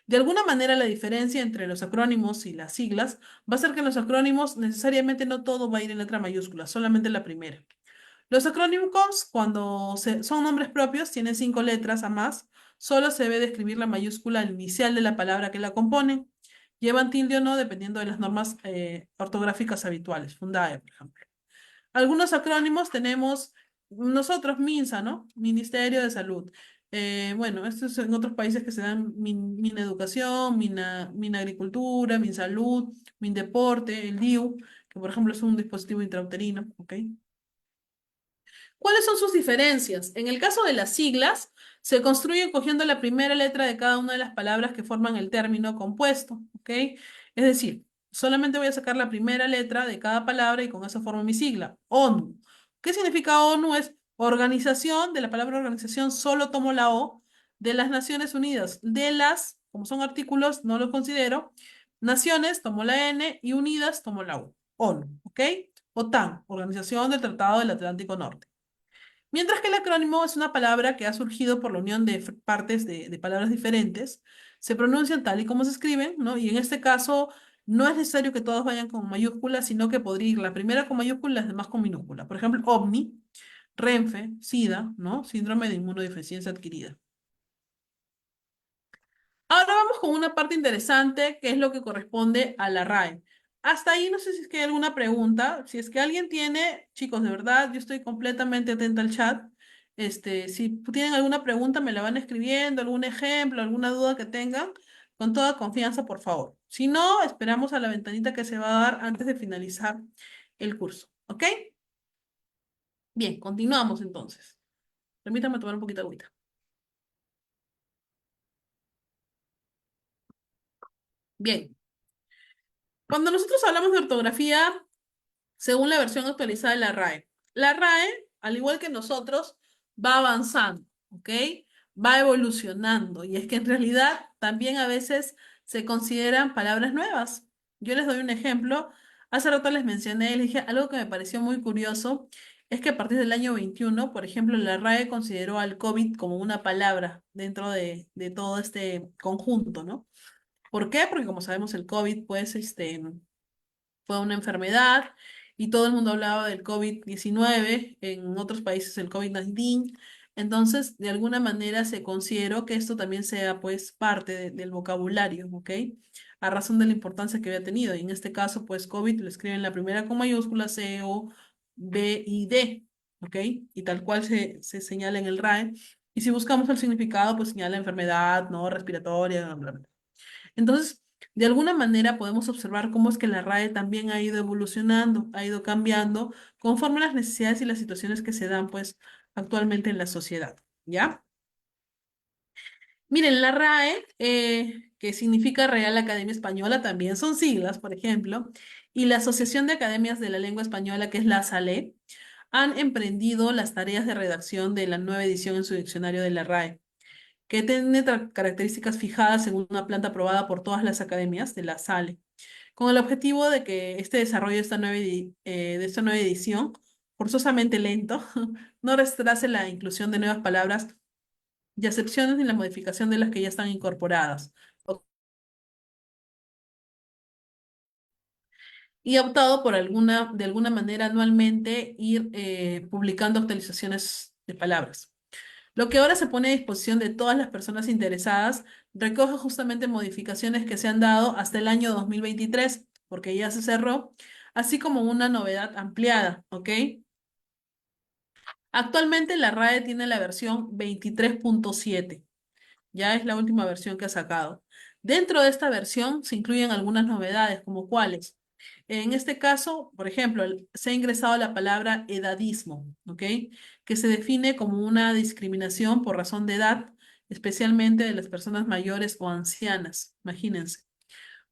De alguna manera la diferencia entre los acrónimos y las siglas va a ser que en los acrónimos necesariamente no todo va a ir en letra mayúscula, solamente la primera. Los acrónimos, cuando son nombres propios, tienen 5 letras a más, solo se debe de escribir la mayúscula al inicial de la palabra que la componen. Llevan tilde o no, dependiendo de las normas ortográficas habituales. Fundae, por ejemplo. Algunos acrónimos tenemos nosotros, MINSA, ¿no? Ministerio de Salud. Bueno, esto es en otros países que se dan Mineducación, Minagricultura, Minsalud, Mindeporte, el DIU, que por ejemplo es un dispositivo intrauterino, ¿ok? ¿Cuáles son sus diferencias? En el caso de las siglas, se construyen cogiendo la primera letra de cada una de las palabras que forman el término compuesto, ¿ok? Es decir, solamente voy a sacar la primera letra de cada palabra y con eso formo mi sigla. ONU. ¿Qué significa ONU? Es organización, de la palabra organización solo tomo la O, de las Naciones Unidas. De las, como son artículos, no los considero. Naciones, tomo la N y unidas, tomo la U. ONU, ¿ok? OTAN, Organización del Tratado del Atlántico Norte. Mientras que el acrónimo es una palabra que ha surgido por la unión de partes de palabras diferentes, se pronuncian tal y como se escriben, ¿no? Y en este caso no es necesario que todas vayan con mayúsculas, sino que podría ir la primera con mayúscula y las demás con minúscula. Por ejemplo, OVNI, Renfe, SIDA, ¿no? Síndrome de inmunodeficiencia adquirida. Ahora vamos con una parte interesante, que es lo que corresponde a la RAE. Hasta ahí no sé si es que hay alguna pregunta. Si es que alguien tiene, chicos, de verdad, yo estoy completamente atenta al chat. Si tienen alguna pregunta, me la van escribiendo, algún ejemplo, alguna duda que tengan, con toda confianza, por favor. Si no, esperamos a la ventanita que se va a dar antes de finalizar el curso. ¿Ok? Bien, continuamos entonces. Permítanme tomar un poquito de agüita. Bien, cuando nosotros hablamos de ortografía, según la versión actualizada de la RAE. La RAE, al igual que nosotros, va avanzando, ¿ok? Va evolucionando y es que en realidad también a veces se consideran palabras nuevas. Yo les doy un ejemplo. Hace rato les mencioné, les dije algo que me pareció muy curioso, es que a partir del año 21, por ejemplo, la RAE consideró al COVID como una palabra dentro de todo este conjunto, ¿no? ¿Por qué? Porque como sabemos el COVID, pues, fue una enfermedad y todo el mundo hablaba del COVID-19, en otros países el COVID-19. Entonces, de alguna manera se consideró que esto también sea pues parte del vocabulario, ¿ok? A razón de la importancia que había tenido. Y en este caso, pues COVID lo escriben la primera con mayúscula COVID, ¿ok? Y tal cual se señala en el RAE. Y si buscamos el significado, pues señala enfermedad, ¿no? Respiratoria, bla, bla, bla. Entonces, de alguna manera podemos observar cómo es que la RAE también ha ido evolucionando, ha ido cambiando conforme a las necesidades y las situaciones que se dan, pues, actualmente en la sociedad, ¿ya? Miren, la RAE, que significa Real Academia Española, también son siglas, por ejemplo, y la Asociación de Academias de la Lengua Española, que es la SALE, han emprendido las tareas de redacción de la nueva edición en su diccionario de la RAE que tiene características fijadas en una planta aprobada por todas las academias de la SALE, con el objetivo de que este desarrollo de de esta nueva edición, forzosamente lento, no retrase la inclusión de nuevas palabras y acepciones ni la modificación de las que ya están incorporadas. Y ha optado por de alguna manera anualmente ir publicando actualizaciones de palabras. Lo que ahora se pone a disposición de todas las personas interesadas recoge justamente modificaciones que se han dado hasta el año 2023, porque ya se cerró, así como una novedad ampliada, ¿ok? Actualmente la RAE tiene la versión 23.7, ya es la última versión que ha sacado. Dentro de esta versión se incluyen algunas novedades, como cuáles. En este caso, por ejemplo, se ha ingresado la palabra edadismo, ¿ok? Que se define como una discriminación por razón de edad, especialmente de las personas mayores o ancianas, imagínense.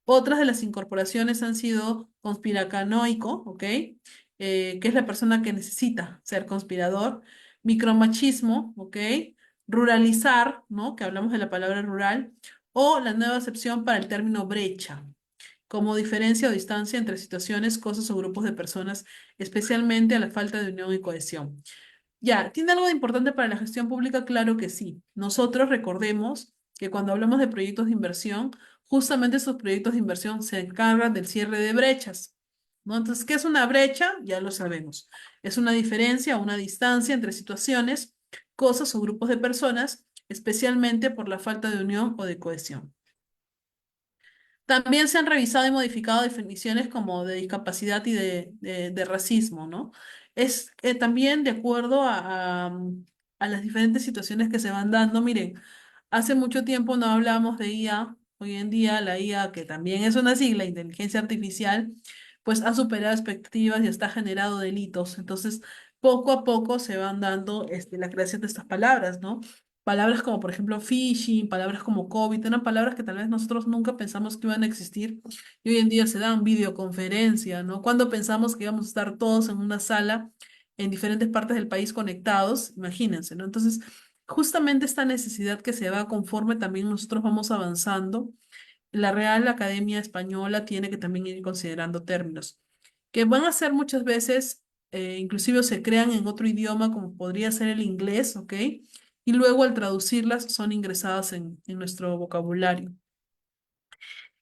Otras de las incorporaciones han sido conspiranoico, ¿ok? Que es la persona que necesita ser conspirador, micromachismo, ¿ok? Ruralizar, ¿no? Que hablamos de la palabra rural, o la nueva acepción para el término brecha. como diferencia o distancia entre situaciones, cosas o grupos de personas, especialmente a la falta de unión y cohesión. Ya, ¿tiene algo de importante para la gestión pública? Claro que sí. Nosotros recordemos que cuando hablamos de proyectos de inversión, justamente esos proyectos de inversión se encargan del cierre de brechas, ¿no? Entonces, ¿qué es una brecha? Ya lo sabemos. Es una diferencia o una distancia entre situaciones, cosas o grupos de personas, especialmente por la falta de unión o de cohesión. También se han revisado y modificado definiciones como de discapacidad y de racismo, ¿no? Es también de acuerdo a las diferentes situaciones que se van dando. Miren, hace mucho tiempo no hablábamos de IA. Hoy en día la IA, que también es una sigla, inteligencia artificial, pues ha superado expectativas y está generado delitos. Entonces, poco a poco se van dando la creación de estas palabras, ¿no? Palabras como, por ejemplo, phishing, palabras como COVID, eran palabras que tal vez nosotros nunca pensamos que iban a existir y hoy en día se dan videoconferencia, ¿no? Cuando pensamos que íbamos a estar todos en una sala en diferentes partes del país conectados, imagínense, ¿no? Entonces, justamente esta necesidad que se va conforme también nosotros vamos avanzando, la Real Academia Española tiene que también ir considerando términos que van a ser muchas veces, inclusive se crean en otro idioma como podría ser el inglés, ¿ok? Y luego al traducirlas son ingresadas en nuestro vocabulario.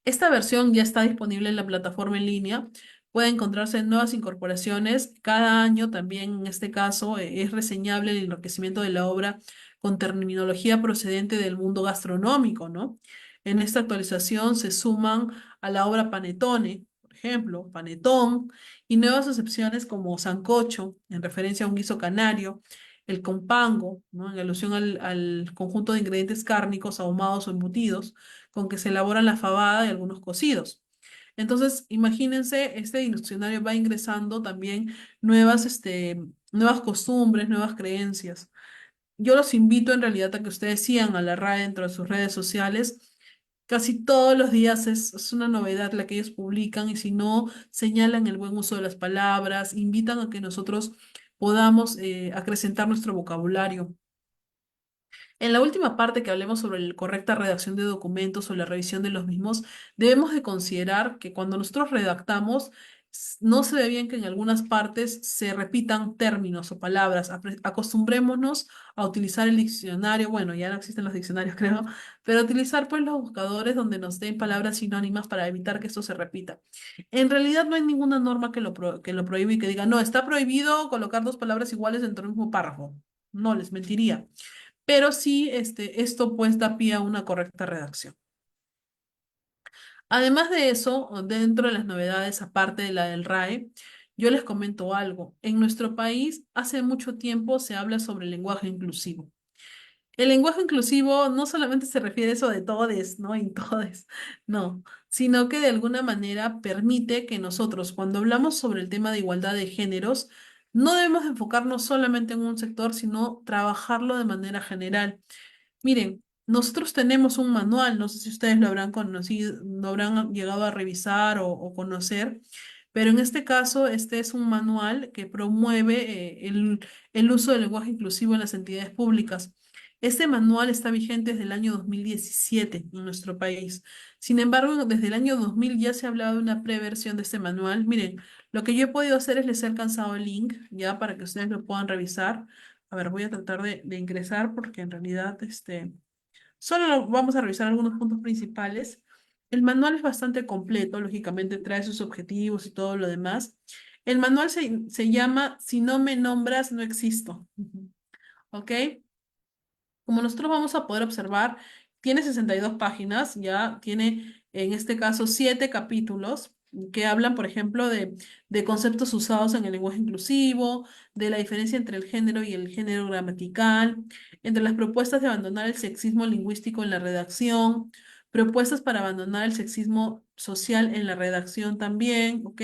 Esta versión ya está disponible en la plataforma en línea. Puede encontrarse nuevas incorporaciones. Cada año también, en este caso, es reseñable el enriquecimiento de la obra con terminología procedente del mundo gastronómico, ¿no? En esta actualización se suman a la obra Panetone, por ejemplo, panetón, y nuevas acepciones como sancocho, en referencia a un guiso canario, el compango, ¿no? En alusión al conjunto de ingredientes cárnicos, ahumados o embutidos con que se elaboran la fabada y algunos cocidos. Entonces, imagínense, este diccionario va ingresando también nuevas costumbres, nuevas creencias. Yo los invito en realidad a que ustedes sigan a la RAE dentro de sus redes sociales. Casi todos los días es una novedad la que ellos publican y si no, señalan el buen uso de las palabras, invitan a que nosotros podamos acrecentar nuestro vocabulario. En la última parte que hablemos sobre la correcta redacción de documentos o la revisión de los mismos, debemos de considerar que cuando nosotros redactamos, no se ve bien que en algunas partes se repitan términos o palabras. Acostumbrémonos a utilizar el diccionario, bueno, ya no existen los diccionarios, creo, pero utilizar pues los buscadores donde nos den palabras sinónimas para evitar que esto se repita. En realidad no hay ninguna norma que lo prohíbe y que diga, no, está prohibido colocar dos palabras iguales dentro del mismo párrafo. No, les mentiría, pero sí, esto pues da pie a una correcta redacción. Además de eso, dentro de las novedades, aparte de la del RAE, yo les comento algo. En nuestro país, hace mucho tiempo se habla sobre el lenguaje inclusivo. El lenguaje inclusivo no solamente se refiere a eso de todes, ¿no? En todes, no, sino que de alguna manera permite que nosotros, cuando hablamos sobre el tema de igualdad de géneros, no debemos enfocarnos solamente en un sector, sino trabajarlo de manera general. Miren, nosotros tenemos un manual, no sé si ustedes lo habrán conocido, lo habrán llegado a revisar o conocer, pero en este caso, este es un manual que promueve el uso del lenguaje inclusivo en las entidades públicas. Este manual está vigente desde el año 2017 en nuestro país. Sin embargo, desde el año 2000 ya se ha hablado de una preversión de este manual. Miren, lo que yo he podido hacer es les he alcanzado el link ya para que ustedes lo puedan revisar. A ver, voy a tratar de ingresar porque en realidad solo vamos a revisar algunos puntos principales. El manual es bastante completo, lógicamente trae sus objetivos y todo lo demás. El manual se llama Si no me nombras, no existo. Ujú. ¿Ok? Como nosotros vamos a poder observar, tiene 62 páginas, ya tiene en este caso 7 capítulos que hablan, por ejemplo, de conceptos usados en el lenguaje inclusivo, de la diferencia entre el género y el género gramatical, entre las propuestas de abandonar el sexismo lingüístico en la redacción, propuestas para abandonar el sexismo social en la redacción también, ¿ok?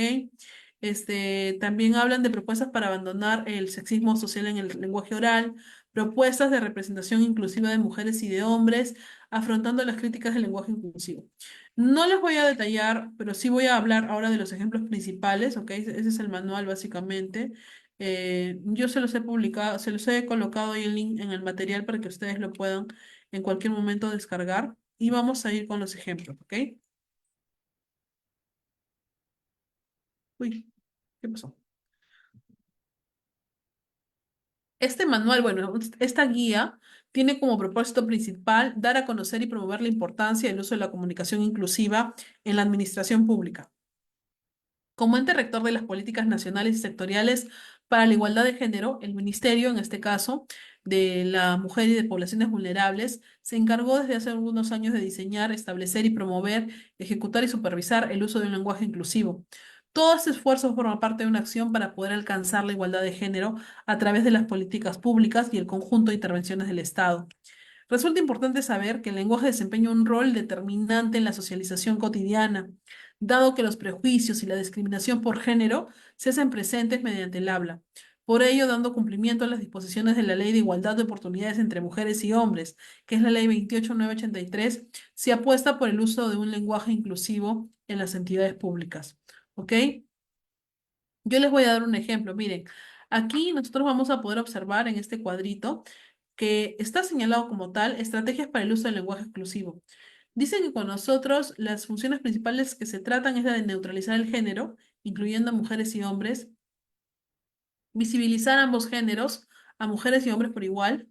También hablan de propuestas para abandonar el sexismo social en el lenguaje oral, propuestas de representación inclusiva de mujeres y de hombres, afrontando las críticas del lenguaje inclusivo. No les voy a detallar, pero sí voy a hablar ahora de los ejemplos principales, ¿ok? Ese es el manual básicamente. Yo se los he publicado, se los he colocado ahí el link en el material para que ustedes lo puedan en cualquier momento descargar y vamos a ir con los ejemplos, ¿ok? Uy, ¿qué pasó? Este manual, bueno, esta guía tiene como propósito principal dar a conocer y promover la importancia del uso de la comunicación inclusiva en la administración pública. Como ente rector de las políticas nacionales y sectoriales para la igualdad de género, el Ministerio, en este caso, de la Mujer y de Poblaciones Vulnerables, se encargó desde hace algunos años de diseñar, establecer y promover, ejecutar y supervisar el uso de un lenguaje inclusivo. Todo este esfuerzo forma parte de una acción para poder alcanzar la igualdad de género a través de las políticas públicas y el conjunto de intervenciones del Estado. Resulta importante saber que el lenguaje desempeña un rol determinante en la socialización cotidiana, dado que los prejuicios y la discriminación por género se hacen presentes mediante el habla. Por ello, dando cumplimiento a las disposiciones de la Ley de Igualdad de Oportunidades entre Mujeres y Hombres, que es la Ley 28983, se apuesta por el uso de un lenguaje inclusivo en las entidades públicas. ¿Ok? Yo les voy a dar un ejemplo. Miren, aquí nosotros vamos a poder observar en este cuadrito que está señalado como tal estrategias para el uso del lenguaje exclusivo. Dicen que con nosotros las funciones principales que se tratan es la de neutralizar el género, incluyendo a mujeres y hombres, visibilizar ambos géneros, a mujeres y hombres por igual,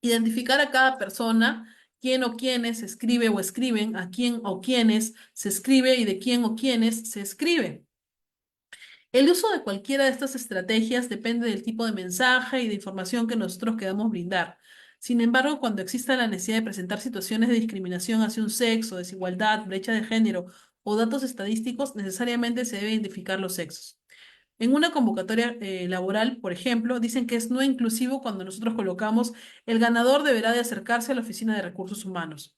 identificar a cada persona, quién o quiénes se escribe o escriben, a quién o quiénes se escribe y de quién o quiénes se escribe. El uso de cualquiera de estas estrategias depende del tipo de mensaje y de información que nosotros queramos brindar. Sin embargo, cuando exista la necesidad de presentar situaciones de discriminación hacia un sexo, desigualdad, brecha de género o datos estadísticos, necesariamente se debe identificar los sexos. En una convocatoria laboral, por ejemplo, dicen que es no inclusivo cuando nosotros colocamos el ganador deberá de acercarse a la oficina de recursos humanos.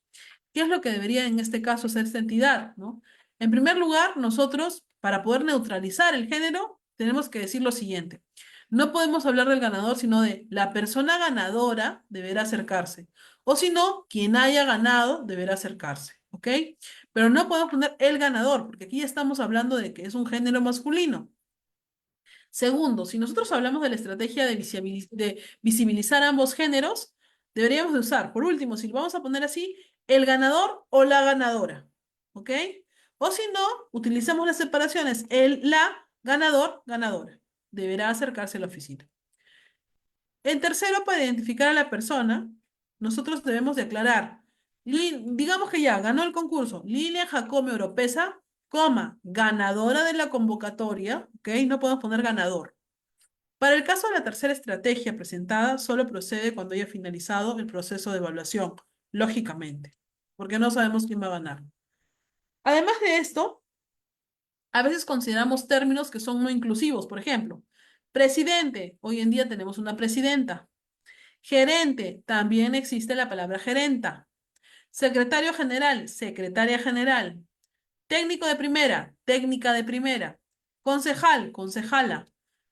¿Qué es lo que debería en este caso hacer esta entidad, ¿no? En primer lugar, nosotros, para poder neutralizar el género, tenemos que decir lo siguiente. No podemos hablar del ganador, sino de la persona ganadora deberá acercarse. O si no, quien haya ganado deberá acercarse, ¿ok? Pero no podemos poner el ganador, porque aquí ya estamos hablando de que es un género masculino. Segundo, si nosotros hablamos de la estrategia de visibilizar ambos géneros, deberíamos de usar, por último, si lo vamos a poner así, el ganador o la ganadora, ¿ok? O si no, utilizamos las separaciones, la, ganador, ganadora. Deberá acercarse a la oficina. En tercero, para identificar a la persona, nosotros debemos de aclarar, digamos que ya ganó el concurso, Lilia Jacome Oropesa, coma, ganadora de la convocatoria, ¿ok? No podemos poner ganador. Para el caso de la tercera estrategia presentada, solo procede cuando haya finalizado el proceso de evaluación, lógicamente, porque no sabemos quién va a ganar. Además de esto, a veces consideramos términos que son no inclusivos. Por ejemplo, presidente, hoy en día tenemos una presidenta. Gerente, también existe la palabra gerenta. Secretario general, secretaria general. Técnico de primera, técnica de primera. Concejal, concejala.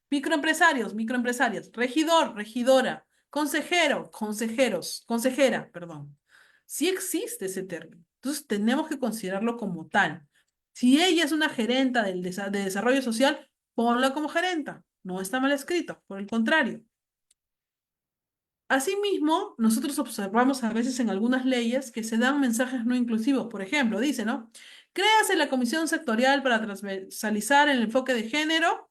Microempresarios, microempresarias. Regidor, regidora. Consejero, consejeros, consejera, perdón. Sí existe ese término. Entonces tenemos que considerarlo como tal. Si ella es una gerenta de desarrollo social, ponla como gerenta. No está mal escrito, por el contrario. Asimismo, nosotros observamos a veces en algunas leyes que se dan mensajes no inclusivos. Por ejemplo, dice, ¿no? Créase la comisión sectorial para transversalizar el enfoque de género,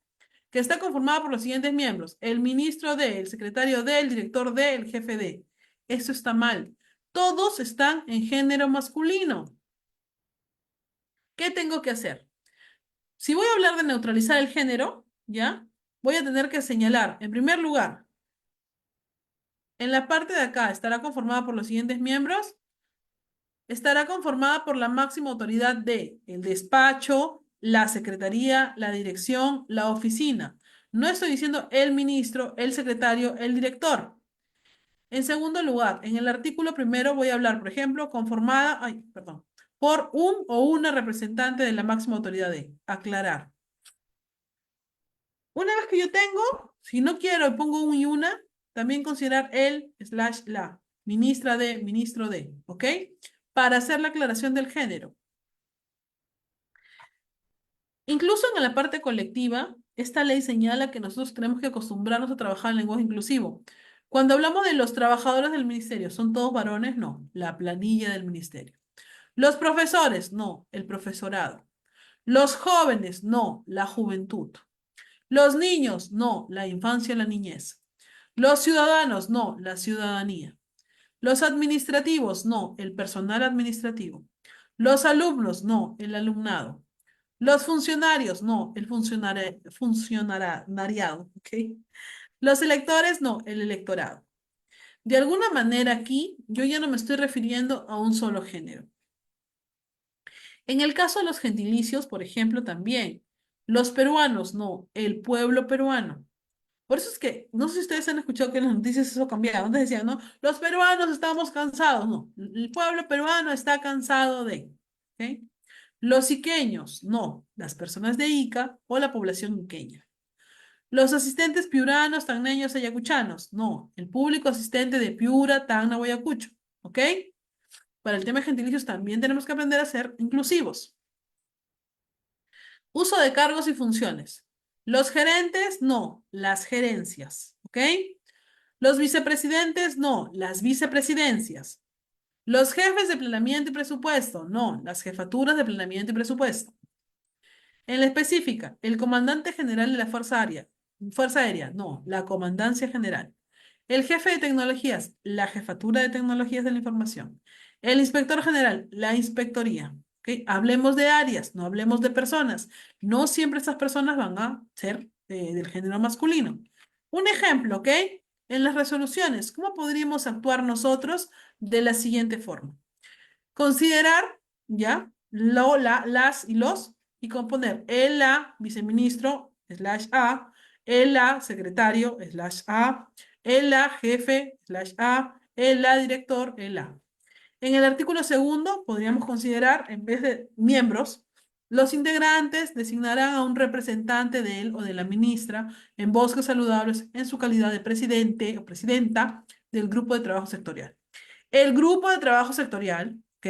que está conformada por los siguientes miembros: el ministro de, el secretario de, el director de, el jefe de. Eso está mal. Todos están en género masculino. ¿Qué tengo que hacer? Si voy a hablar de neutralizar el género, ¿ya? Voy a tener que señalar, en primer lugar, en la parte de acá, ¿estará conformada por los siguientes miembros? Estará conformada por la máxima autoridad de el despacho, la secretaría, la dirección, la oficina. No estoy diciendo el ministro, el secretario, el director. En segundo lugar, en el artículo primero voy a hablar, por ejemplo, conformada, ay, perdón, por un o una representante de la máxima autoridad de. Aclarar. Una vez que yo tengo, si no quiero y pongo un y una, también considerar el slash la, ministra de, ministro de, ¿ok? Para hacer la aclaración del género. Incluso en la parte colectiva, esta ley señala que nosotros tenemos que acostumbrarnos a trabajar en lenguaje inclusivo. Cuando hablamos de los trabajadores del ministerio, ¿son todos varones? No, la planilla del ministerio. Los profesores, no, el profesorado. Los jóvenes, no, la juventud. Los niños, no, la infancia y la niñez. Los ciudadanos, no, la ciudadanía. Los administrativos, no, el personal administrativo. Los alumnos, no, el alumnado. Los funcionarios, no, el funcionariado, ¿ok? Los electores, no, el electorado. De alguna manera aquí yo ya no me estoy refiriendo a un solo género. En el caso de los gentilicios, por ejemplo, también. Los peruanos, no, el pueblo peruano. Por eso es que, no sé si ustedes han escuchado que en las noticias eso ha cambiado. Antes decían, no, los peruanos estamos cansados. No, el pueblo peruano está cansado de. ¿Ok? Los iqueños, no, las personas de Ica o la población iqueña. Los asistentes piuranos, tacneños, ayacuchanos, no, el público asistente de Piura, Tacna o Ayacucho. ¿Ok? Para el tema de gentilicios también tenemos que aprender a ser inclusivos. Uso de cargos y funciones. Los gerentes, no, las gerencias. ¿Ok? Los vicepresidentes, no, las vicepresidencias. Los jefes de planeamiento y presupuesto, no, las jefaturas de planeamiento y presupuesto. En la específica, el comandante general de la Fuerza Aérea, no, la Comandancia General. El jefe de tecnologías, la Jefatura de Tecnologías de la Información. El inspector general, la Inspectoría. ¿Ok? Hablemos de áreas, no hablemos de personas. No siempre estas personas van a ser del género masculino. Un ejemplo, ¿ok? En las resoluciones, ¿cómo podríamos actuar nosotros de la siguiente forma? Considerar, ¿ya? Las y los, y componer el la viceministro, slash A, el la secretario, slash A, el la jefe, slash A, el la director, el la. En el artículo segundo, podríamos considerar, en vez de miembros, los integrantes designarán a un representante de él o de la ministra en bosques saludables en su calidad de presidente o presidenta del grupo de trabajo sectorial. El grupo de trabajo sectorial, ¿ok?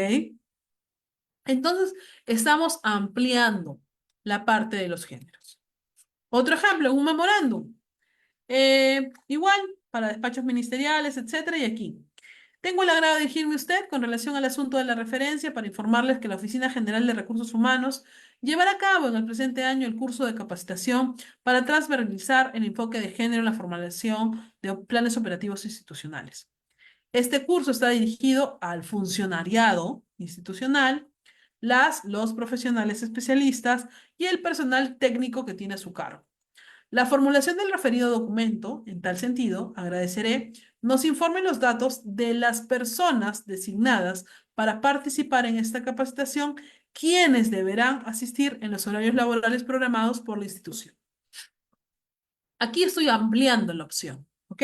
Entonces, estamos ampliando la parte de los géneros. Otro ejemplo, un memorándum. Igual, para despachos ministeriales, etcétera, y aquí. Tengo el agrado de dirigirme a usted con relación al asunto de la referencia para informarles que la Oficina General de Recursos Humanos llevará a cabo en el presente año el curso de capacitación para transversalizar el enfoque de género en la formulación de planes operativos institucionales. Este curso está dirigido al funcionariado institucional, los profesionales especialistas y el personal técnico que tiene a su cargo. La formulación del referido documento, en tal sentido, agradeceré, nos informe los datos de las personas designadas para participar en esta capacitación, quienes deberán asistir en los horarios laborales programados por la institución. Aquí estoy ampliando la opción, ¿ok?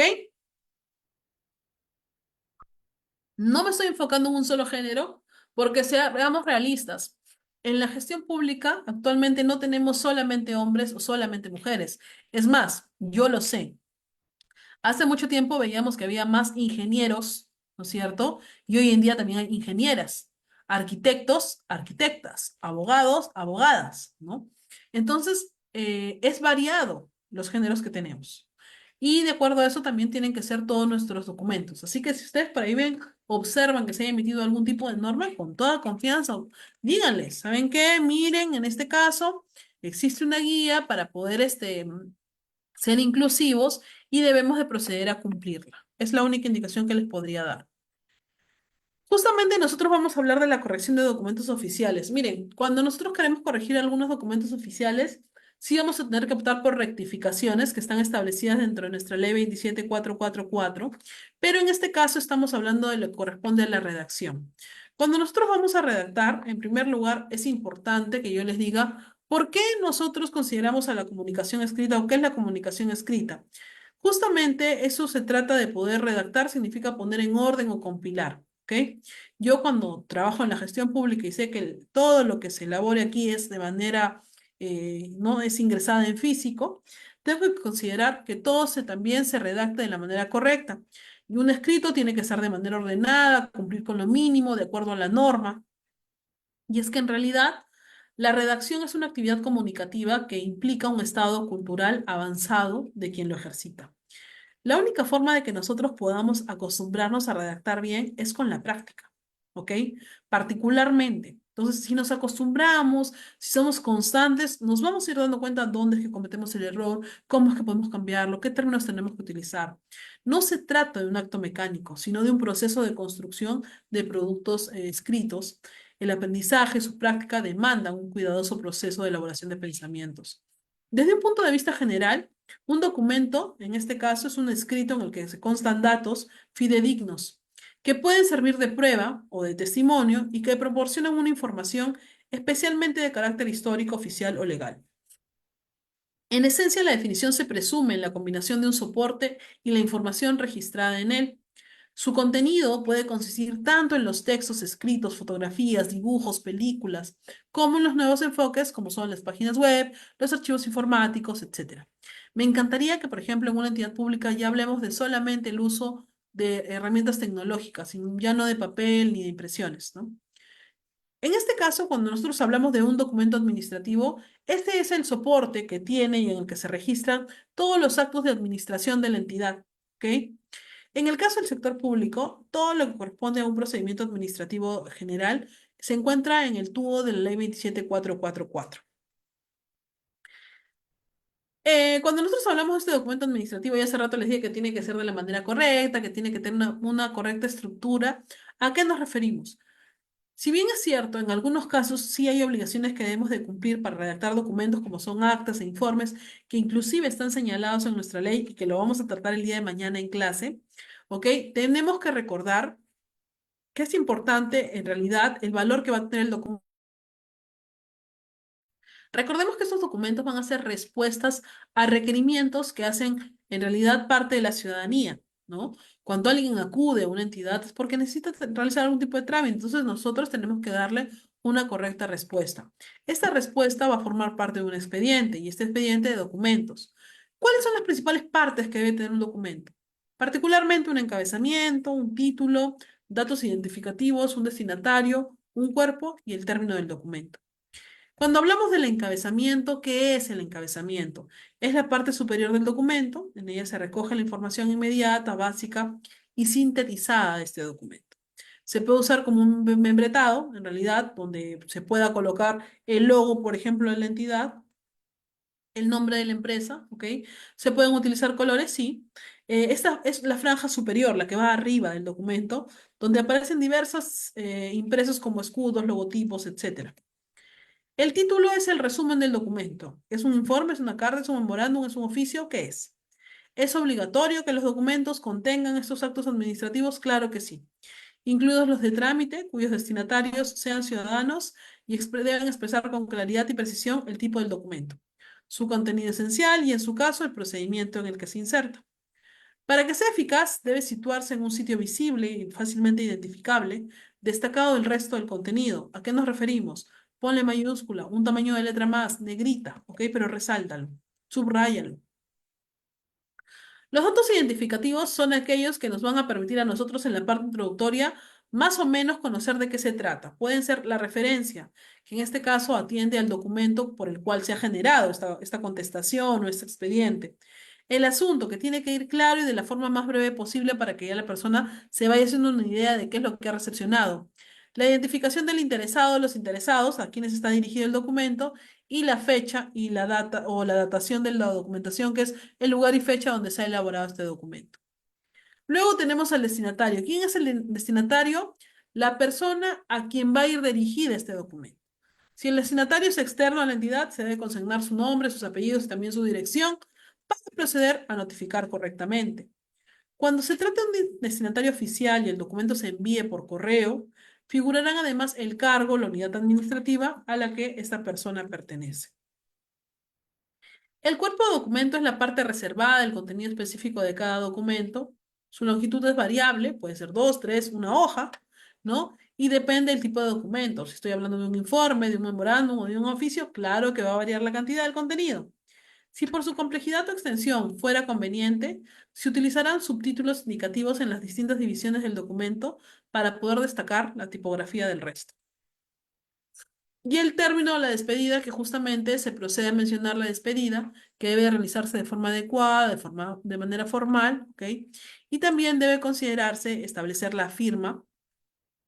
No me estoy enfocando en un solo género, porque seamos realistas. En la gestión pública actualmente no tenemos solamente hombres o solamente mujeres. Es más, yo lo sé. Hace mucho tiempo veíamos que había más ingenieros, ¿no es cierto? Y hoy en día también hay ingenieras, arquitectos, arquitectas, abogados, abogadas, ¿no? Entonces, es variado los géneros que tenemos. Y de acuerdo a eso también tienen que ser todos nuestros documentos. Así que si ustedes por ahí ven, observan que se haya emitido algún tipo de norma, con toda confianza, díganles, ¿saben qué? Miren, en este caso existe una guía para poder ser inclusivos y debemos de proceder a cumplirla. Es la única indicación que les podría dar. Justamente nosotros vamos a hablar de la corrección de documentos oficiales. Miren, cuando nosotros queremos corregir algunos documentos oficiales, sí vamos a tener que optar por rectificaciones que están establecidas dentro de nuestra ley 27444, pero en este caso estamos hablando de lo que corresponde a la redacción. Cuando nosotros vamos a redactar, en primer lugar, es importante que yo les diga por qué nosotros consideramos a la comunicación escrita o qué es la comunicación escrita. Justamente eso se trata de poder redactar, significa poner en orden o compilar. ¿Ok? Yo cuando trabajo en la gestión pública y sé que todo lo que se elabore aquí es de manera, no es ingresada en físico, tengo que considerar que todo también se redacta de la manera correcta. Y un escrito tiene que ser de manera ordenada, cumplir con lo mínimo, de acuerdo a la norma. Y es que en realidad la redacción es una actividad comunicativa que implica un estado cultural avanzado de quien lo ejercita. La única forma de que nosotros podamos acostumbrarnos a redactar bien es con la práctica. ¿ok? Particularmente. Entonces, si nos acostumbramos, si somos constantes, nos vamos a ir dando cuenta dónde es que cometemos el error, cómo es que podemos cambiarlo, qué términos tenemos que utilizar. No se trata de un acto mecánico, sino de un proceso de construcción de productos escritos. El aprendizaje, su práctica demandan un cuidadoso proceso de elaboración de pensamientos. Desde un punto de vista general, un documento, en este caso, es un escrito en el que se constan datos fidedignos que pueden servir de prueba o de testimonio y que proporcionan una información especialmente de carácter histórico, oficial o legal. En esencia, la definición se presume en la combinación de un soporte y la información registrada en él. Su contenido puede consistir tanto en los textos escritos, fotografías, dibujos, películas, como en los nuevos enfoques, como son las páginas web, los archivos informáticos, etc. Me encantaría que, por ejemplo, en una entidad pública ya hablemos de solamente el uso de herramientas tecnológicas, ya no de papel ni de impresiones, ¿no? En este caso, cuando nosotros hablamos de un documento administrativo, este es el soporte que tiene y en el que se registran todos los actos de administración de la entidad, ¿ok? En el caso del sector público, todo lo que corresponde a un procedimiento administrativo general se encuentra en el tubo de la Ley 27444. Cuando nosotros hablamos de este documento administrativo, ya hace rato les dije que tiene que ser de la manera correcta, que tiene que tener una correcta estructura. ¿A qué nos referimos? Si bien es cierto, en algunos casos sí hay obligaciones que debemos de cumplir para redactar documentos como son actas e informes, que inclusive están señalados en nuestra ley y que lo vamos a tratar el día de mañana en clase, ¿ok? Tenemos que recordar que es importante en realidad el valor que va a tener el documento. Recordemos que estos documentos van a ser respuestas a requerimientos que hacen en realidad parte de la ciudadanía, ¿no? Cuando alguien acude a una entidad es porque necesita realizar algún tipo de trámite, entonces nosotros tenemos que darle una correcta respuesta. Esta respuesta va a formar parte de un expediente y este expediente de documentos. ¿Cuáles son las principales partes que debe tener un documento? Particularmente un encabezamiento, un título, datos identificativos, un destinatario, un cuerpo y el término del documento. Cuando hablamos del encabezamiento, ¿qué es el encabezamiento? Es la parte superior del documento, en ella se recoge la información inmediata, básica y sintetizada de este documento. Se puede usar como un membretado, en realidad, donde se pueda colocar el logo, por ejemplo, de la entidad, el nombre de la empresa, ¿ok? Se pueden utilizar colores, sí. Esta es la franja superior, la que va arriba del documento, donde aparecen diversas impresos como escudos, logotipos, etcétera. El título es el resumen del documento. ¿Es un informe, es una carta, es un memorándum, es un oficio? ¿Qué es? ¿Es obligatorio que los documentos contengan estos actos administrativos? Claro que sí. Incluidos los de trámite, cuyos destinatarios sean ciudadanos y deben expresar con claridad y precisión el tipo del documento, su contenido esencial y, en su caso, el procedimiento en el que se inserta. Para que sea eficaz, debe situarse en un sitio visible y fácilmente identificable, destacado del resto del contenido. ¿A qué nos referimos? Ponle mayúscula, un tamaño de letra más, negrita, ¿ok? Pero resáltalo, subráyalo. Los datos identificativos son aquellos que nos van a permitir a nosotros en la parte introductoria más o menos conocer de qué se trata. Pueden ser la referencia, que en este caso atiende al documento por el cual se ha generado esta contestación o este expediente. El asunto, que tiene que ir claro y de la forma más breve posible para que ya la persona se vaya haciendo una idea de qué es lo que ha recepcionado. La identificación del interesado, los interesados, a quienes está dirigido el documento, y la fecha y la data o la datación de la documentación, que es el lugar y fecha donde se ha elaborado este documento. Luego tenemos al destinatario. ¿Quién es el destinatario? La persona a quien va a ir dirigida este documento. Si el destinatario es externo a la entidad, se debe consignar su nombre, sus apellidos y también su dirección para proceder a notificar correctamente. Cuando se trata de un destinatario oficial y el documento se envíe por correo, figurarán además el cargo, la unidad administrativa a la que esta persona pertenece. El cuerpo de documento es la parte reservada del contenido específico de cada documento. Su longitud es variable, puede ser 2, 3, una hoja, ¿no? Y depende del tipo de documento. Si estoy hablando de un informe, de un memorándum o de un oficio, claro que va a variar la cantidad del contenido. Si por su complejidad o extensión fuera conveniente, se utilizarán subtítulos indicativos en las distintas divisiones del documento para poder destacar la tipografía del resto. Y el término de la despedida, que justamente se procede a mencionar la despedida, que debe realizarse de forma adecuada, de manera formal, ¿ok? Y también debe considerarse establecer la firma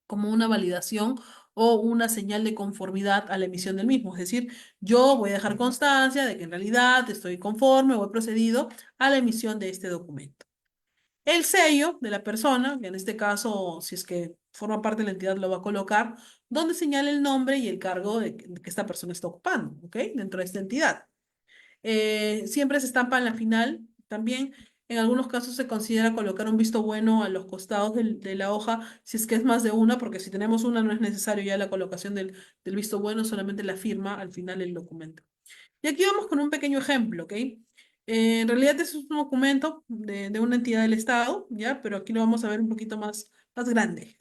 como una validación o una señal de conformidad a la emisión del mismo. Es decir, yo voy a dejar constancia de que en realidad estoy conforme o he procedido a la emisión de este documento. El sello de la persona, que en este caso, si es que forma parte de la entidad, lo va a colocar, donde señala el nombre y el cargo de que esta persona está ocupando, ¿ok? Dentro de esta entidad. Siempre se estampa en la final. También en algunos casos se considera colocar un visto bueno a los costados de la hoja, si es que es más de una, porque si tenemos una no es necesario ya la colocación del visto bueno, solamente la firma al final del documento. Y aquí vamos con un pequeño ejemplo, ¿ok? En realidad es un documento de una entidad del Estado, ¿ya? Pero aquí lo vamos a ver un poquito más grande.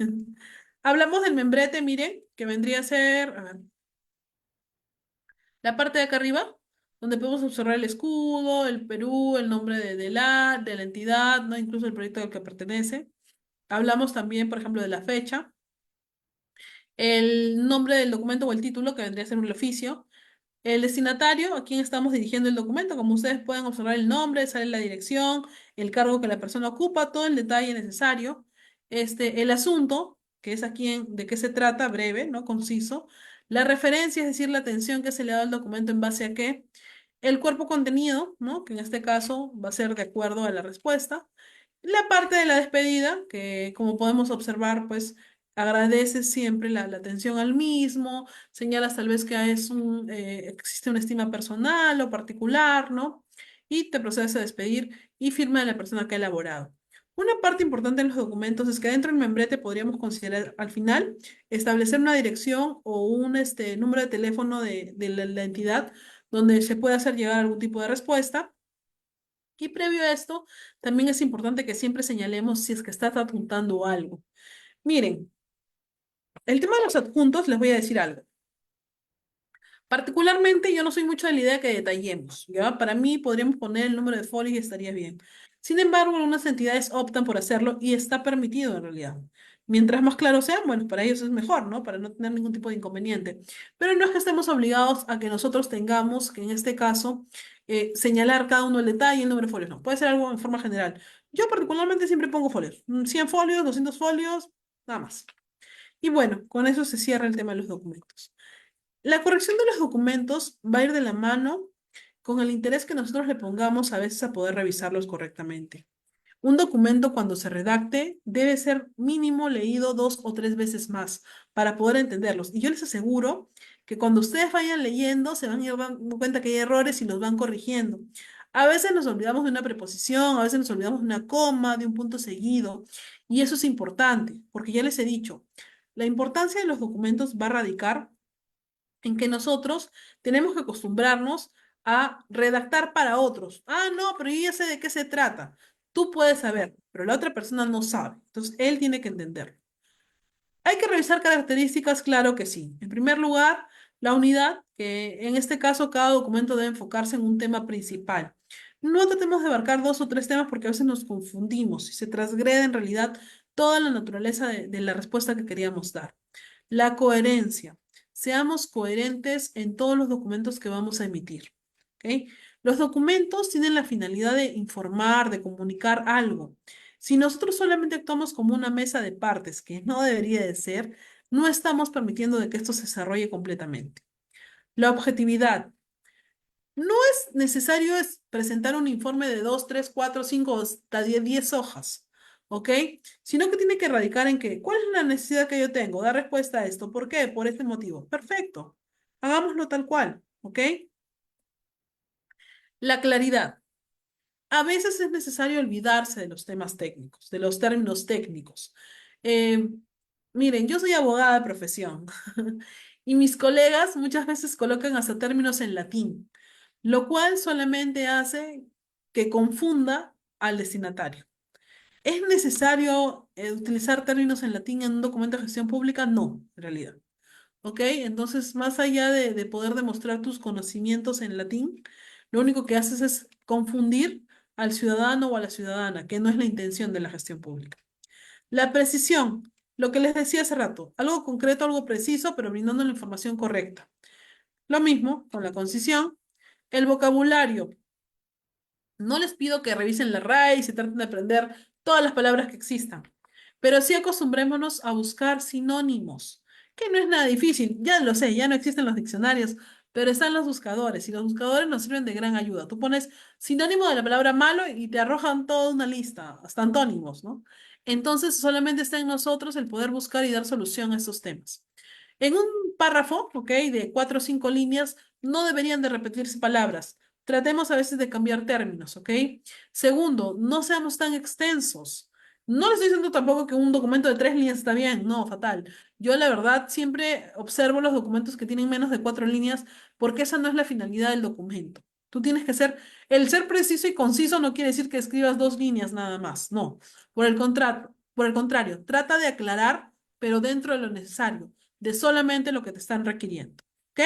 Hablamos del membrete, miren, que vendría a ser, a ver, la parte de acá arriba, donde podemos observar el escudo, el Perú, el nombre de la entidad, ¿no? Incluso el proyecto al que pertenece. Hablamos también, por ejemplo, de la fecha, el nombre del documento o el título, que vendría a ser un oficio. El destinatario, a quien estamos dirigiendo el documento, como ustedes pueden observar el nombre, sale la dirección, el cargo que la persona ocupa, todo el detalle necesario. El asunto, que es de qué se trata, breve, ¿no? Conciso. La referencia, es decir, la atención que se le da al documento en base a qué. El cuerpo contenido, ¿no? Que en este caso va a ser de acuerdo a la respuesta. La parte de la despedida, que como podemos observar, pues agradece siempre la atención al mismo, señalas tal vez que existe una estima personal o particular, ¿no? Y te procedes a despedir y firma de la persona que ha elaborado. Una parte importante en los documentos es que dentro del membrete podríamos considerar al final establecer una dirección o un número de teléfono de la entidad donde se pueda hacer llegar algún tipo de respuesta. Y previo a esto, también es importante que siempre señalemos si es que estás adjuntando algo. Miren, el tema de los adjuntos, les voy a decir algo. Particularmente, yo no soy mucho de la idea que detallemos, ¿ya? Para mí podríamos poner el número de folios y estaría bien. Sin embargo, algunas entidades optan por hacerlo y está permitido en realidad. Mientras más claro sea, bueno, para ellos es mejor, ¿no? Para no tener ningún tipo de inconveniente. Pero no es que estemos obligados a que nosotros tengamos que en este caso señalar cada uno el detalle, el número de folios, no. Puede ser algo en forma general. Yo particularmente siempre pongo folios. 100 folios, 200 folios, nada más. Y bueno, con eso se cierra el tema de los documentos. La corrección de los documentos va a ir de la mano con el interés que nosotros le pongamos a veces a poder revisarlos correctamente. Un documento cuando se redacte debe ser mínimo leído 2 o 3 veces más para poder entenderlos. Y yo les aseguro que cuando ustedes vayan leyendo se van a ir dando cuenta que hay errores y los van corrigiendo. A veces nos olvidamos de una preposición, a veces nos olvidamos de una coma, de un punto seguido. Y eso es importante, porque ya les he dicho, la importancia de los documentos va a radicar en que nosotros tenemos que acostumbrarnos a redactar para otros. Ah, no, pero yo ya sé de qué se trata. Tú puedes saber, pero la otra persona no sabe. Entonces, él tiene que entenderlo. ¿Hay que revisar características? Claro que sí. En primer lugar, la unidad, que en este caso cada documento debe enfocarse en un tema principal. No tratemos de abarcar 2 o 3 temas porque a veces nos confundimos y se transgrede en realidad toda la naturaleza de la respuesta que queríamos dar. La coherencia. Seamos coherentes en todos los documentos que vamos a emitir. ¿Ok? Los documentos tienen la finalidad de informar, de comunicar algo. Si nosotros solamente actuamos como una mesa de partes, que no debería de ser, no estamos permitiendo de que esto se desarrolle completamente. La objetividad. No es necesario presentar un informe de 2, 3, 4, 5, hasta 10 hojas, ¿ok? Sino que tiene que radicar en que, ¿cuál es la necesidad que yo tengo? Dar respuesta a esto. ¿Por qué? Por este motivo. Perfecto. Hagámoslo tal cual, ¿ok? La claridad. A veces es necesario olvidarse de los temas técnicos, de los términos técnicos. Eh, Miren, yo soy abogada de profesión y mis colegas muchas veces colocan hasta términos en latín, lo cual solamente hace que confunda al destinatario. ¿Es necesario utilizar términos en latín en un documento de gestión pública? No, en realidad. ¿Ok? Entonces, más allá de poder demostrar tus conocimientos en latín, lo único que haces es confundir al ciudadano o a la ciudadana, que no es la intención de la gestión pública. La precisión, lo que les decía hace rato, algo concreto, algo preciso, pero brindando la información correcta. Lo mismo con la concisión. El vocabulario, no les pido que revisen la RAE y se traten de aprender todas las palabras que existan, pero sí acostumbrémonos a buscar sinónimos, que no es nada difícil. Ya lo sé, ya no existen los diccionarios, pero están los buscadores y los buscadores nos sirven de gran ayuda. Tú pones sinónimo de la palabra malo y te arrojan toda una lista, hasta antónimos, ¿no? Entonces solamente está en nosotros el poder buscar y dar solución a estos temas. En un párrafo, ¿ok? De 4 o 5 líneas, no deberían de repetirse palabras. Tratemos a veces de cambiar términos, ¿ok? Segundo, no seamos tan extensos. No le estoy diciendo tampoco que un documento de 3 líneas está bien, no, fatal. Yo la verdad siempre observo los documentos que tienen menos de 4 líneas porque esa no es la finalidad del documento. Tú tienes que el ser preciso y conciso no quiere decir que escribas 2 líneas nada más, no. Por el contrario, trata de aclarar, pero dentro de lo necesario, de solamente lo que te están requiriendo. ¿Ok?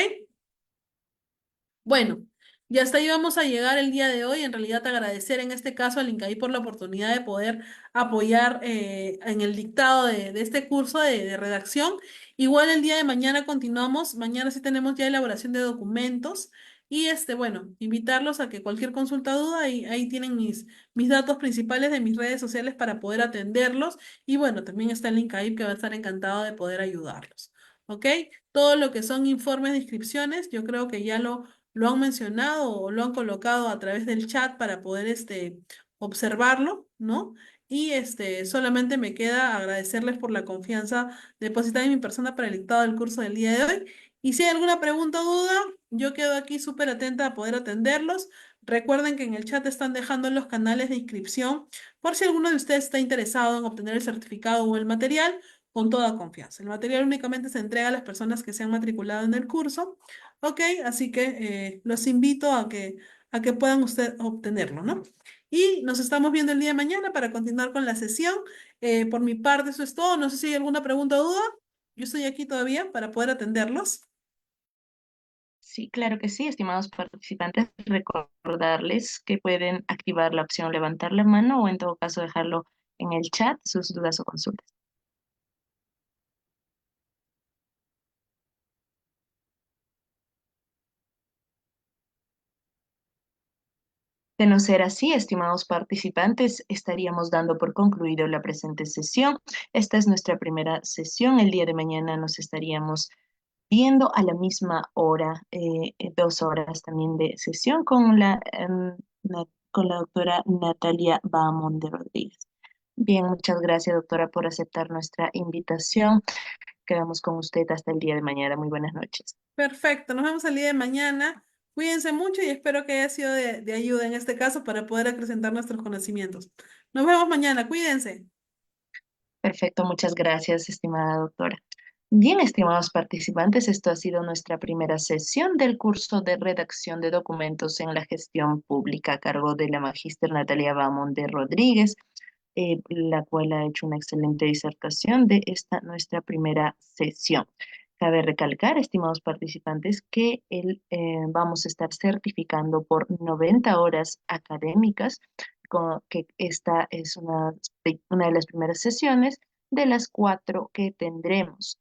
Bueno, y hasta ahí vamos a llegar el día de hoy. En realidad, agradecer en este caso al INCAI por la oportunidad de poder apoyar en el dictado de este curso de redacción. Igual el día de mañana continuamos. Mañana sí tenemos ya elaboración de documentos. Y bueno, invitarlos a que cualquier consulta o duda, ahí tienen mis datos principales de mis redes sociales para poder atenderlos. Y bueno, también está el INCAI que va a estar encantado de poder ayudarlos. ¿Ok? Todo lo que son informes de inscripciones, yo creo que ya lo han mencionado o lo han colocado a través del chat para poder observarlo, ¿no? Y solamente me queda agradecerles por la confianza depositada en mi persona para el dictado del curso del día de hoy. Y si hay alguna pregunta o duda, yo quedo aquí súper atenta a poder atenderlos. Recuerden que en el chat están dejando los canales de inscripción por si alguno de ustedes está interesado en obtener el certificado o el material, con toda confianza. El material únicamente se entrega a las personas que se han matriculado en el curso. Ok, así que los invito a que puedan ustedes obtenerlo, ¿no? Y nos estamos viendo el día de mañana para continuar con la sesión. Por mi parte, eso es todo. No sé si hay alguna pregunta o duda. Yo estoy aquí todavía para poder atenderlos. Sí, claro que sí, estimados participantes, recordarles que pueden activar la opción levantar la mano o en todo caso dejarlo en el chat sus dudas o consultas. De no ser así, estimados participantes, estaríamos dando por concluido la presente sesión. Esta es nuestra primera sesión. El día de mañana nos estaríamos viendo a la misma hora, 2 horas también de sesión con la doctora Natalia Bahamonde Rodríguez. Bien, muchas gracias, doctora, por aceptar nuestra invitación. Quedamos con usted hasta el día de mañana. Muy buenas noches. Perfecto, nos vemos el día de mañana. Cuídense mucho y espero que haya sido de ayuda en este caso para poder acrecentar nuestros conocimientos. Nos vemos mañana, cuídense. Perfecto, muchas gracias, estimada doctora. Bien, estimados participantes, esto ha sido nuestra primera sesión del curso de redacción de documentos en la gestión pública a cargo de la magíster Natalia Bahamonde Rodríguez, la cual ha hecho una excelente disertación de esta nuestra primera sesión. Cabe recalcar, estimados participantes, que vamos a estar certificando por 90 horas académicas, que esta es una de las primeras sesiones de las 4 que tendremos.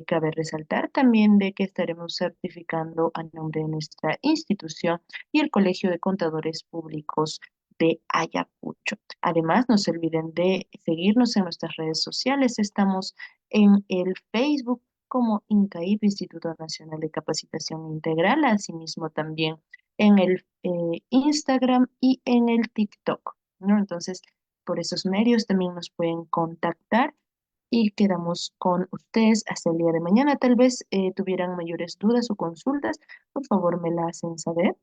Cabe resaltar también de que estaremos certificando a nombre de nuestra institución y el Colegio de Contadores Públicos de Ayacucho. Además, no se olviden de seguirnos en nuestras redes sociales. Estamos en el Facebook como INCAIP, Instituto Nacional de Capacitación Integral, asimismo también en el Instagram y en el TikTok, ¿no? Entonces, por esos medios también nos pueden contactar y quedamos con ustedes hasta el día de mañana. Tal vez tuvieran mayores dudas o consultas, por favor me la hacen saber.